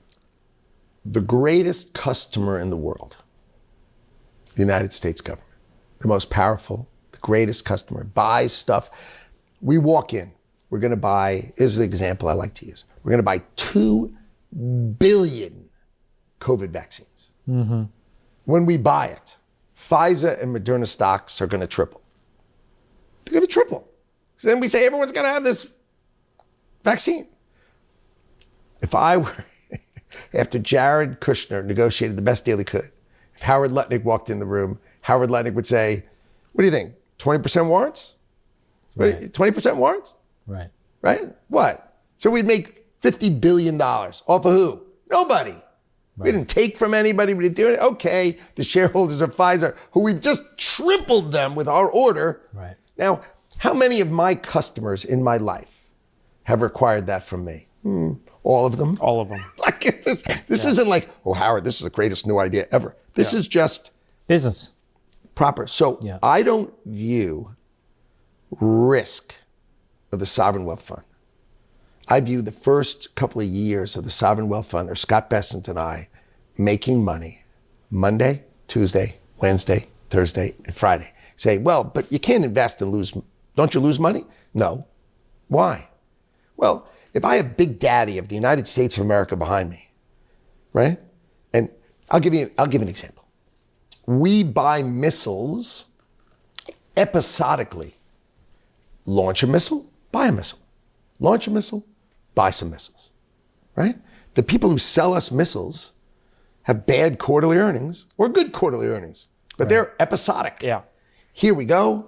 The greatest customer in the world, the United States government, the most powerful, the greatest customer, buys stuff. We walk in, we're going to buy, here's the example I like to use. We're going to buy 2 billion COVID vaccines. Mm-hmm. When we buy it, Pfizer and Moderna stocks are going to triple. They're going to triple. So then we say everyone's going to have this vaccine. If I were, after Jared Kushner negotiated the best deal he could, if Howard Lutnick walked in the room, Howard Lutnick would say, what do you think, 20% warrants? Right. 20% warrants? Right. Right? What? So we'd make $50 billion off of who? Nobody. We didn't take from anybody. We didn't do it. Okay, the shareholders of Pfizer, who we've just tripled them with our order. Right. Now, how many of my customers in my life have required that from me? All of them. All of them. Like this isn't like, oh, Howard, this is the greatest new idea ever. This is just Business. proper. So I don't view risk of the sovereign wealth fund. I view the first couple of years of the sovereign wealth fund, or Scott Bessent and I, making money Monday, Tuesday, Wednesday, Thursday, and Friday. Say, well, but you can't invest and lose. Don't you lose money? No. Why? Well, if I have Big Daddy of the United States of America behind me, right? And I'll give you an example. We buy missiles episodically. Launch a missile, buy a missile. Launch a missile, buy some missiles, right? The people who sell us missiles have bad quarterly earnings or good quarterly earnings, but they're episodic. Yeah. Here we go.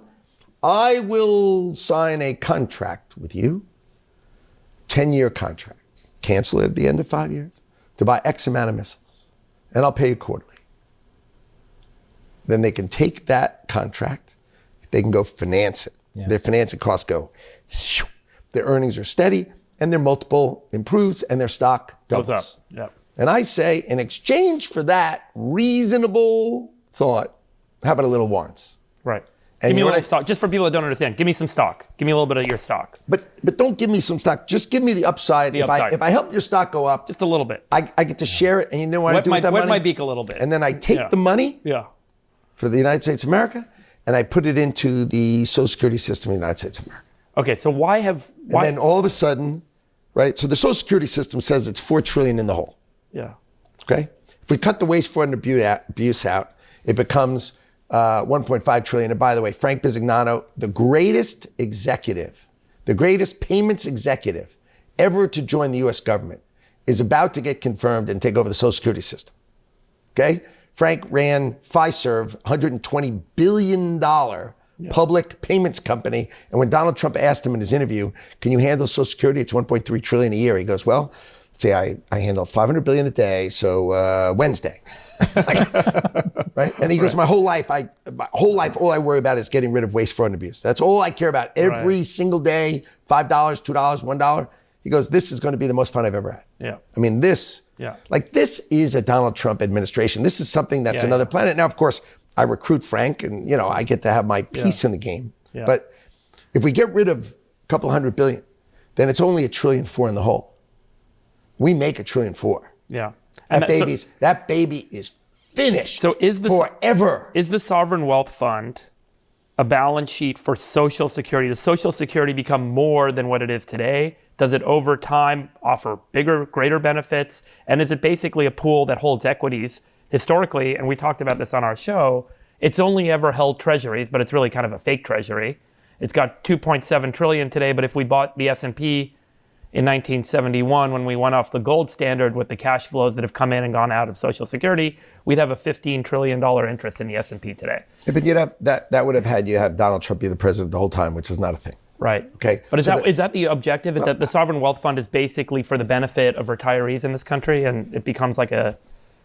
I will sign a contract with you, 10-year contract, cancel it at the end of 5 years, to buy X amount of missiles, and I'll pay you quarterly. Then they can take that contract, they can go finance it. Yeah. Their financing costs go, their earnings are steady, and their multiple improves, and their stock doubles. Goes up. Yeah. And I say, in exchange for that reasonable thought, how about a little warrants? Right. And give me a little stock, just for people that don't understand. Give me some stock. Give me a little bit of your stock. But don't give me some stock. Just give me the upside. If I help your stock go up, just a little bit, I get to share it, and you know what I do with that money? Wet my beak a little bit. And then I take the money for the United States of America, and I put it into the Social Security system of the United States of America. Okay, so why? And then all of a sudden, right? So the Social Security system says it's $4 trillion in the hole. Yeah. Okay. If we cut the waste, fraud, and abuse out, it becomes 1.5 trillion. And by the way, Frank Bisignano, the greatest executive, the greatest payments executive ever to join the U.S. government, is about to get confirmed and take over the Social Security system. Okay. Frank ran Fiserv, $120 billion public payments company. And when Donald Trump asked him in his interview, can you handle Social Security? It's 1.3 trillion a year. He goes, well, let's say I handle 500 billion a day. So Wednesday, right? And he goes, my whole life, all I worry about is getting rid of waste, fraud, and abuse. That's all I care about every single day. $5, $2, $1. He goes, this is going to be the most fun I've ever had. Yeah. I mean, this is a Donald Trump administration. This is something that's another planet. Now, of course, I recruit Frank, and I get to have my piece in the game. Yeah. But if we get rid of a couple $100 billion, then it's only $1.4 trillion in the hole. We make $1.4 trillion. Yeah. And that baby is finished. So forever. Is the sovereign wealth fund a balance sheet for Social Security? Does Social Security become more than what it is today? Does it over time offer bigger, greater benefits? And is it basically a pool that holds equities? Historically, and we talked about this on our show, it's only ever held treasuries, but it's really kind of a fake treasury. It's got 2.7 trillion today, but if we bought the S&P in 1971, when we went off the gold standard with the cash flows that have come in and gone out of Social Security, we'd have a $15 trillion interest in the S&P today. Yeah, but you'd have that would have had you have Donald Trump be the president the whole time, which is not a thing. Right. Okay. But is that the objective? Is that the sovereign wealth fund is basically for the benefit of retirees in this country, and it becomes like a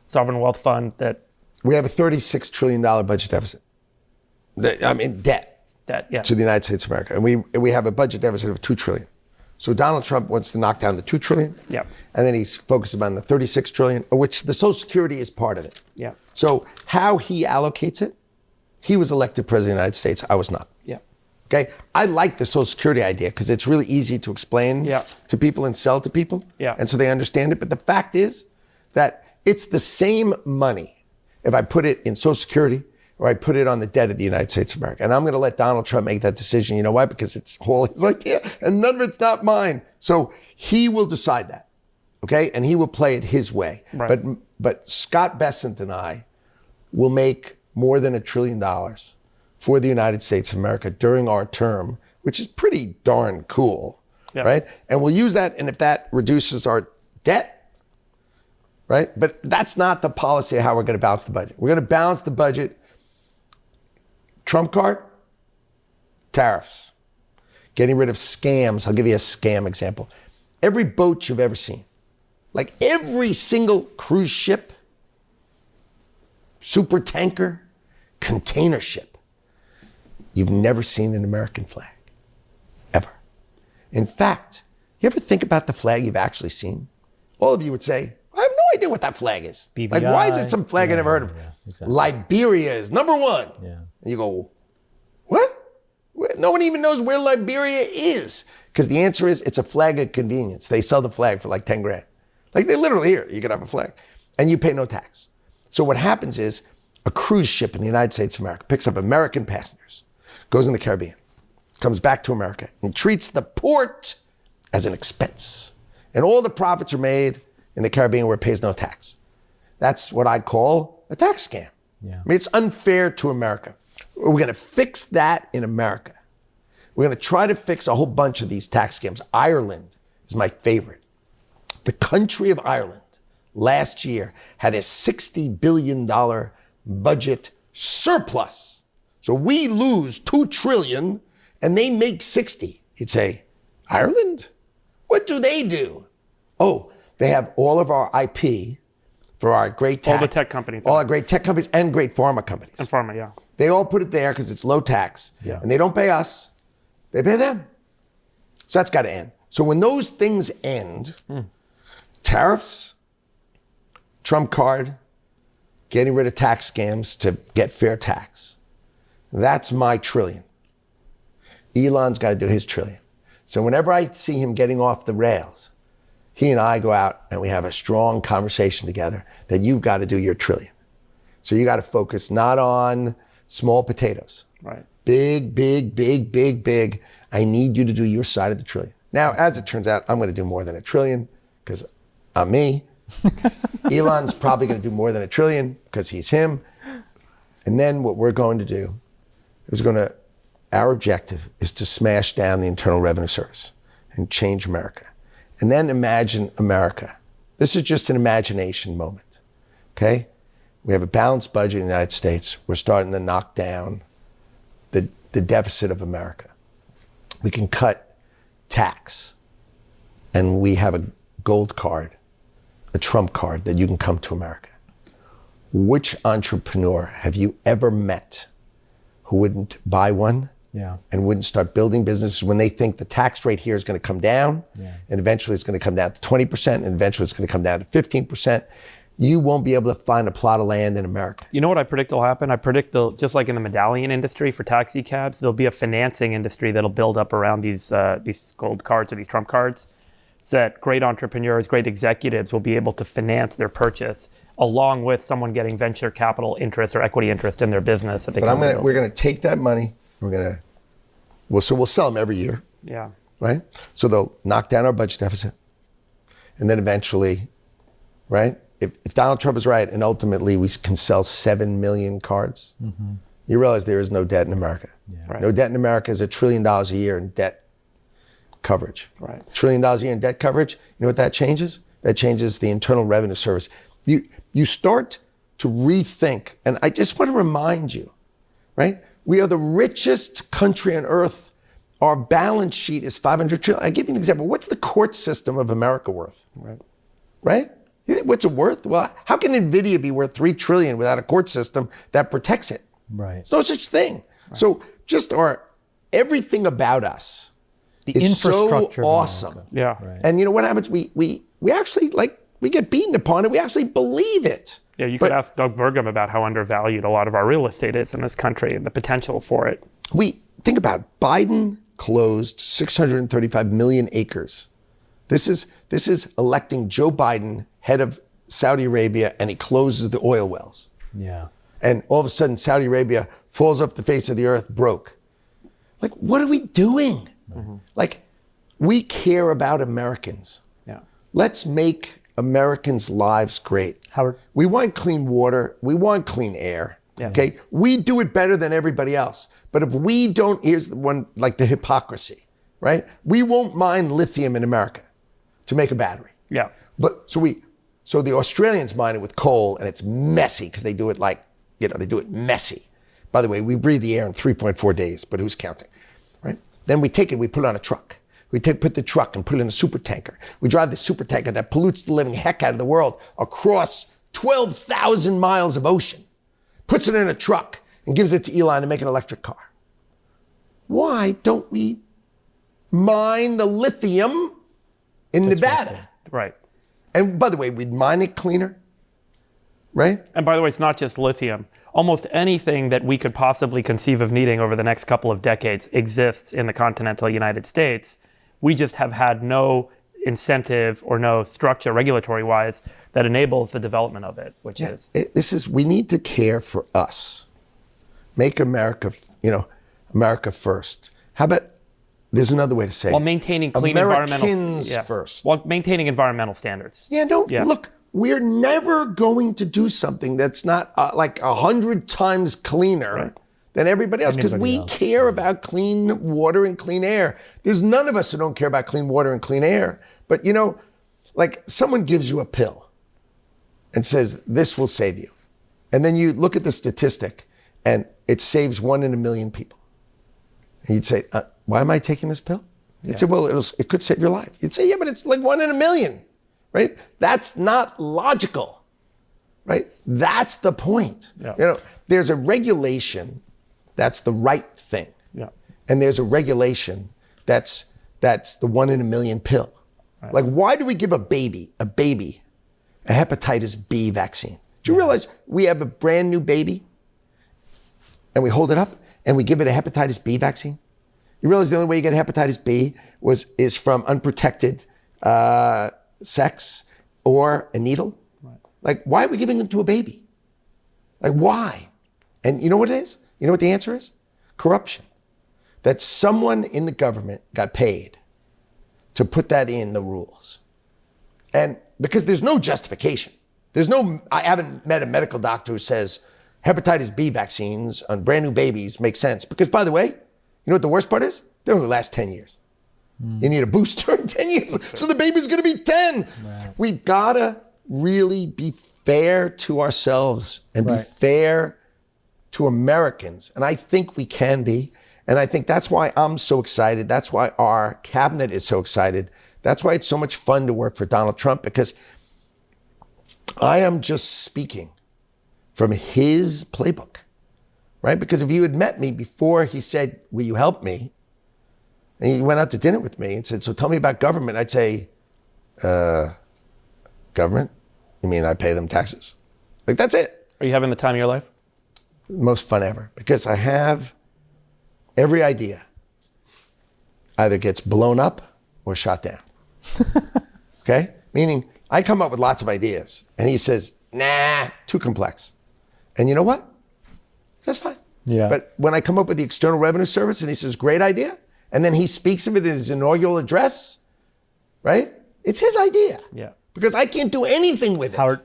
sovereign wealth fund that... We have a $36 trillion budget deficit. Debt. Yeah. To the United States of America. And we have a budget deficit of $2 trillion. So Donald Trump wants to knock down the $2 trillion. Yeah. And then he's focused on the $36 trillion, which the Social Security is part of it. Yeah. So how he allocates it, he was elected president of the United States. I was not. Yeah. Okay. I like the Social Security idea because it's really easy to explain to people and sell to people. Yeah. And so they understand it. But the fact is that it's the same money if I put it in Social Security or I put it on the debt of the United States of America. And I'm going to let Donald Trump make that decision. You know why? Because it's all his idea and none of it's not mine. So he will decide that. Okay. And he will play it his way. Right. But Scott Bessent and I will make more than $1 trillion for the United States of America during our term, which is pretty darn cool. Yeah. Right. And we'll use that. And if that reduces our debt, right? But that's not the policy of how we're going to balance the budget. We're going to balance the budget. Trump card, tariffs, getting rid of scams. I'll give you a scam example. Every boat you've ever seen, like every single cruise ship, super tanker, container ship, you've never seen an American flag, ever. In fact, you ever think about the flag you've actually seen? All of you would say, I have no idea idea what that flag is. BVI. Like, why is it some flag I never heard of? Yeah, exactly. Liberia is number one. Yeah. And you go, what? No one even knows where Liberia is. Because the answer is it's a flag of convenience. They sell the flag for like 10 grand. Like they literally here, you can have a flag. And you pay no tax. So what happens is a cruise ship in the United States of America picks up American passengers, goes in the Caribbean, comes back to America, and treats the port as an expense. And all the profits are made in the Caribbean where it pays no tax. That's what I call a tax scam. Yeah. I mean, it's unfair to America. We're going to fix that in America. We're going to try to fix a whole bunch of these tax scams. Ireland is my favorite. The country of Ireland last year had a $60 billion budget surplus. So we lose $2 trillion and they make 60. You'd say, Ireland? What do they do? Oh, they have all of our IP for our great tech. All the tech companies. All our great tech companies and great pharma companies. And pharma, yeah. They all put it there because it's low tax. Yeah. And they don't pay us. They pay them. So that's got to end. So when those things end, tariffs, Trump card, getting rid of tax scams to get fair tax. That's my trillion. Elon's got to do his trillion. So whenever I see him getting off the rails, he and I go out and we have a strong conversation together that you've got to do your trillion. So you got to focus not on small potatoes. Right. Big, big, big, big, big. I need you to do your side of the trillion. Now, as it turns out, I'm going to do more than a trillion because I'm me. Elon's probably going to do more than a trillion because he's him. And then what we're going to do is our objective is to smash down the Internal Revenue Service and change America. And then imagine America. This is just an imagination moment, okay? We have a balanced budget in the United States. We're starting to knock down the deficit of America. We can cut tax. And we have a gold card, a Trump card that you can come to America. Which entrepreneur have you ever met who wouldn't buy one and wouldn't start building businesses when they think the tax rate here is going to come down and eventually it's going to come down to 20% and eventually it's going to come down to 15%. You won't be able to find a plot of land in America. You know what I predict will happen? I predict just like in the medallion industry for taxi cabs, there'll be a financing industry that'll build up around these gold cards or these Trump cards. So that great entrepreneurs, great executives will be able to finance their purchase along with someone getting venture capital interest or equity interest in their business. That they We're going to take that money. We'll sell them every year. Yeah. Right? So they'll knock down our budget deficit. And then eventually, right? If Donald Trump is right and ultimately we can sell 7 million cards, you realize there is no debt in America. Yeah. Right. No debt in America is $1 trillion a year in debt coverage. Right. $1 trillion a year in debt coverage, you know what that changes? That changes the Internal Revenue Service. You start to rethink, and I just want to remind you, right? We are the richest country on earth. Our balance sheet is $500 trillion. I'll give you an example. What's the court system of America worth? Right? What's it worth? Well, how can NVIDIA be worth $3 trillion without a court system that protects it? Right. There's no such thing. Right. So just everything about us the is infrastructure so awesome. Yeah. Right. And you know what happens? We actually we get beaten upon it. We actually believe it. Yeah, you could ask Doug Burgum about how undervalued a lot of our real estate is in this country and the potential for it. Think about it. Biden closed 635 million acres. This is electing Joe Biden head of Saudi Arabia, and he closes the oil wells. Yeah. And all of a sudden, Saudi Arabia falls off the face of the earth broke. Like, what are we doing? Like, we care about Americans. Yeah. Let's make Americans' lives great. Howard? We want clean water. We want clean air. Yeah. Okay? We do it better than everybody else. But if we don't, here's the one, like the hypocrisy, right? We won't mine lithium in America to make a battery. Yeah. But so the Australians mine it with coal, and it's messy because they do it they do it messy. By the way, we breathe the air in 3.4 days, but who's counting, right? Then we take it, we put it on a truck. We put the truck and put it in a super tanker. We drive the super tanker that pollutes the living heck out of the world across 12,000 miles of ocean, puts it in a truck and gives it to Elon to make an electric car. Why don't we mine the lithium in Nevada? Right. And by the way, we'd mine it cleaner, right? And by the way, it's not just lithium. Almost anything that we could possibly conceive of needing over the next couple of decades exists in the continental United States. We just have had no incentive or no structure regulatory-wise that enables the development of it, which is... We need to care for us. Make America, America first. How about, there's another way to say While it. maintaining clean Americans environmental... first. While maintaining environmental standards. Look, we're never going to do something that's not like 100 times cleaner than everybody else, because we care about clean water and clean air. There's none of us who don't care about clean water and clean air. But like someone gives you a pill and says, this will save you. And then you look at the statistic and it saves 1 in a million people. And you'd say, why am I taking this pill? You'd say, well, it could save your life. You'd say, yeah, but it's like 1 in a million, right? That's not logical, right? That's the point. Yeah. There's a regulation that's the right thing. Yeah. And there's a regulation that's the 1 in a million pill. Right. Like, why do we give a baby a hepatitis B vaccine? Do you realize we have a brand new baby and we hold it up and we give it a hepatitis B vaccine? You realize the only way you get hepatitis B is from unprotected sex or a needle? Right. Like, why are we giving it to a baby? Like, why? And you know what it is? You know what the answer is? Corruption. That someone in the government got paid to put that in the rules. And because there's no justification. I haven't met a medical doctor who says hepatitis B vaccines on brand new babies make sense. Because by the way, you know what the worst part is? They only last 10 years. You need a booster in 10 years. So the baby's gonna be 10. Right. We gotta really be fair to ourselves and be fair to Americans. And I think we can be. And I think that's why I'm so excited. That's why our cabinet is so excited. That's why it's so much fun to work for Donald Trump, because I am just speaking from his playbook, right? Because if you had met me before he said, will you help me? And he went out to dinner with me and said, so tell me about government. I'd say, government? You mean I pay them taxes? Like, that's it. Are you having the time of your life? Most fun ever, because I have every idea either gets blown up or shot down. Okay? Meaning I come up with lots of ideas and he says, nah, too complex. And you know what? That's fine. Yeah. But when I come up with the External Revenue Service and he says, great idea, and then he speaks of it in his inaugural address, right? It's his idea. Yeah. Because I can't do anything with it. Howard,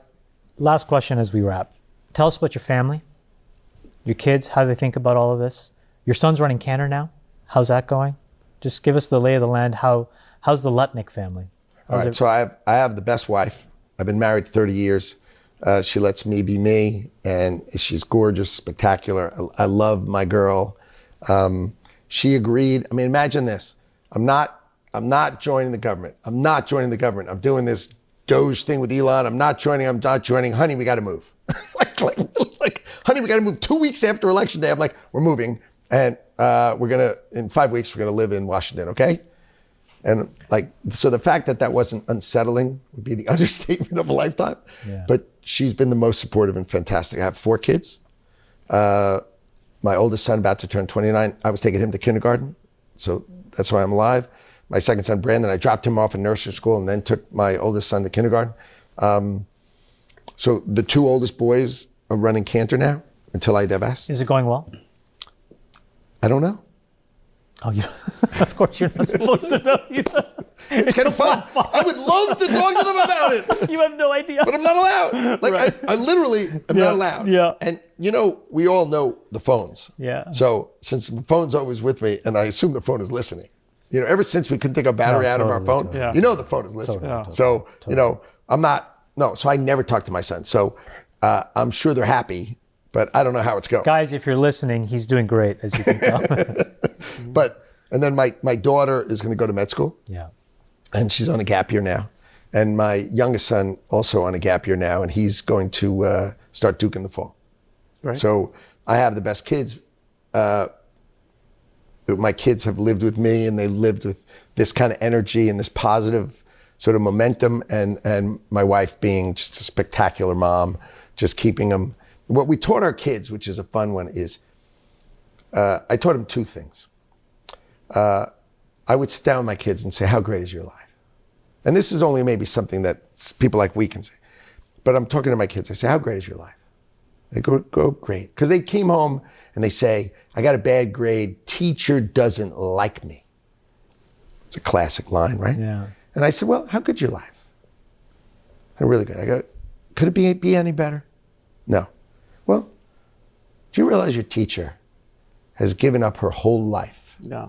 last question as we wrap. Tell us about your family, your kids, how do they think about all of this? Your son's running Canada now. How's that going? Just give us the lay of the land. How's the Lutnick family? All right, so I have the best wife. I've been married 30 years. She lets me be me, and she's gorgeous, spectacular. I love my girl. She agreed. I mean, imagine this. I'm not joining the government. I'm doing this Doge thing with Elon. I'm not joining. Honey, we got to move. like, honey, we got to move 2 weeks after Election Day. I'm like, we're moving. And in 5 weeks, we're going to live in Washington, okay? And so the fact that wasn't unsettling would be the understatement of a lifetime. Yeah. But she's been the most supportive and fantastic. I have 4 kids. My oldest son about to turn 29. I was taking him to kindergarten. So that's why I'm alive. My second son, Brandon, I dropped him off in nursery school and then took my oldest son to kindergarten. So the 2 oldest boys are running Cantor now until I divest. Is it going well? I don't know. Oh, of course you're not supposed to know either. It's kind of fun. I would love to talk to them about it. You have no idea. But I'm not allowed. Like, I literally am not allowed. Yeah. And, we all know the phones. Yeah. So since the phone's always with me, and I assume the phone is listening. Ever since we couldn't take our battery out of our phone, the phone is listening. So, I'm not, so I never talk to my son. So I'm sure they're happy, but I don't know how it's going. Guys, if you're listening, he's doing great, as you can tell. And then my daughter is going to go to med school. Yeah. And she's on a gap year now. And my youngest son also on a gap year now, and he's going to start Duke in the fall. Right. So I have the best kids. My kids have lived with me, and they lived with this kind of energy and this positive sort of momentum, and my wife being just a spectacular mom, just keeping them. What we taught our kids, which is a fun one, is I taught them two things. I would sit down with my kids and say, how great is your life? And this is only maybe something that people like we can say. But I'm talking to my kids. I say, how great is your life? They go great. Because they came home and they say, I got a bad grade. Teacher doesn't like me. It's a classic line, right? Yeah. And I said, well, how good's your life? They're really good. I go, could it be any better? No. Well, do you realize your teacher has given up her whole life? Yeah.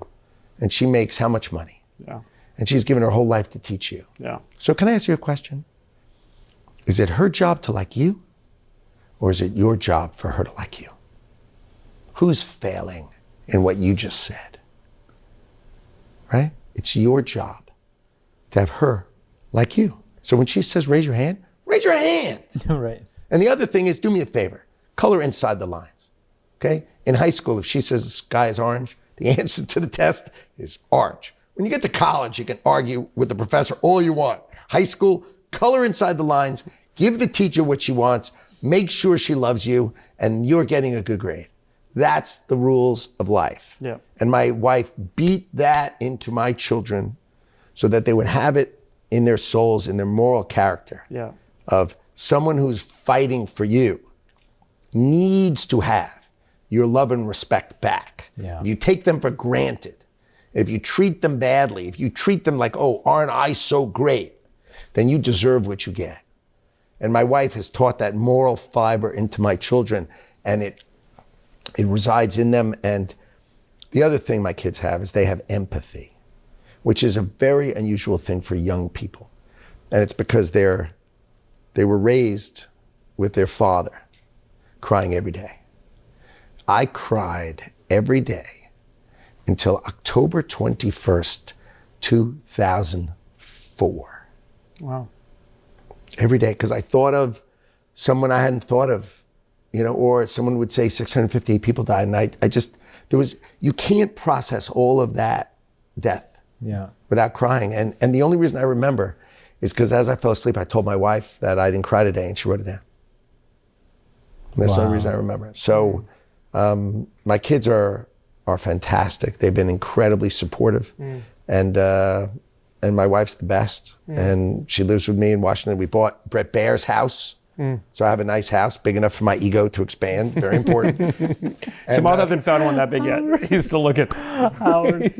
And she makes how much money? Yeah. And she's given her whole life to teach you. Yeah. So can I ask you a question? Is it her job to like you? Or is it your job for her to like you? Who's failing in what you just said? Right? It's your job to have her like you. So when she says, raise your hand, raise your hand. Right. And the other thing is, do me a favor, color inside the lines, okay? In high school, if she says the sky is orange, the answer to the test is orange. When you get to college, you can argue with the professor all you want. High school, color inside the lines, give the teacher what she wants, make sure she loves you, and you're getting a good grade. That's the rules of life. Yeah. And my wife beat that into my children so that they would have it in their souls, in their moral character. Yeah. Of someone who's fighting for you needs to have your love and respect back. Yeah. If you take them for granted, if you treat them badly, if you treat them like, oh, aren't I so great, then you deserve what you get. And my wife has taught that moral fiber into my children, and it resides in them. And the other thing my kids have is they have empathy, which is a very unusual thing for young people. And it's because they were raised with their father crying every day. I cried every day until October 21st, 2004. Wow. Every day, because I thought of someone I hadn't thought of, or someone would say 658 people died, and you can't process all of that death without crying. And the only reason I remember is because as I fell asleep, I told my wife that I didn't cry today, and she wrote it down. And that's the only reason I remember. So my kids are fantastic. They've been incredibly supportive, and my wife's the best. And she lives with me in Washington. We bought Brett Baer's house. So I have a nice house, big enough for my ego to expand. Very important. Jamal hasn't found one that big yet. He's still looking. Howard.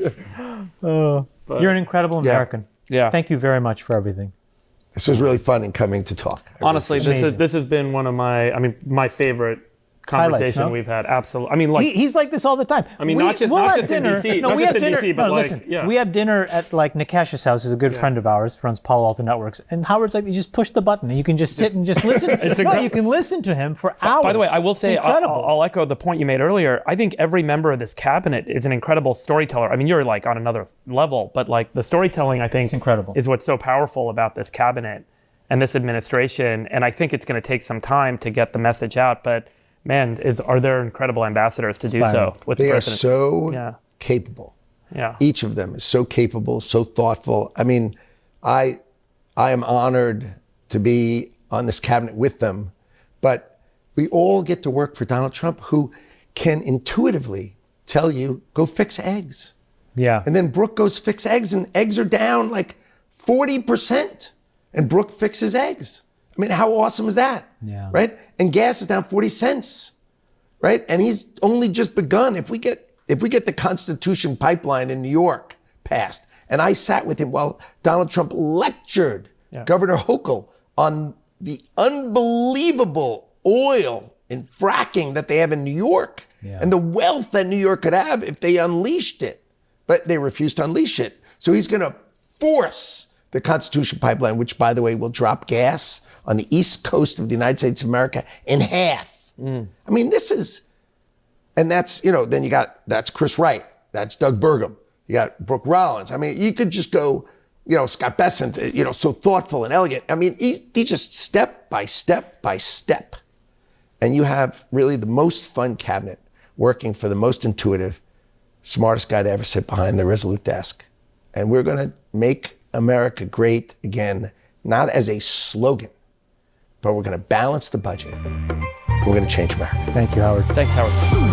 You're an incredible American. Yeah. Thank you very much for everything. This was really fun in coming to talk. Honestly, this has been one of my favorite conversation we've had. Absolutely. He's like this all the time. Not just in DC. No, not we just have in dinner. DC, but No, listen. We have dinner at Nikesh's house, who's a good friend of ours, runs Palo Alto Networks. And Howard's like, you just push the button and you can just sit and just listen. You can listen to him for hours. By the way, I will say, incredible. I'll echo the point you made earlier. I think every member of this cabinet is an incredible storyteller. You're like on another level, but like the storytelling, I think, incredible. Is what's so powerful about this cabinet and this administration. And I think it's going to take some time to get the message out, but man, are there incredible ambassadors to do so with the president? They are so capable. Yeah. Each of them is so capable, so thoughtful. I am honored to be on this cabinet with them, but we all get to work for Donald Trump, who can intuitively tell you, go fix eggs. Yeah. And then Brooke goes fix eggs, and eggs are down like 40%, and Brooke fixes eggs. How awesome is that? Yeah. Right? And gas is down 40 cents, right? And he's only just begun. If we get the Constitution pipeline in New York passed, and I sat with him while Donald Trump lectured Governor Hochul on the unbelievable oil and fracking that they have in New York and the wealth that New York could have if they unleashed it. But they refused to unleash it. So he's going to force the Constitution pipeline, which, by the way, will drop gas on the East Coast of the United States of America in half. This is, and that's, then that's Chris Wright, that's Doug Burgum, you got Brooke Rollins. You could just go, Scott Bessent, so thoughtful and elegant. He just step by step by step. And you have really the most fun cabinet working for the most intuitive, smartest guy to ever sit behind the Resolute desk. And we're going to make America great again, not as a slogan, but we're going to balance the budget. We're going to change America. Thank you, Howard. Thanks, Howard.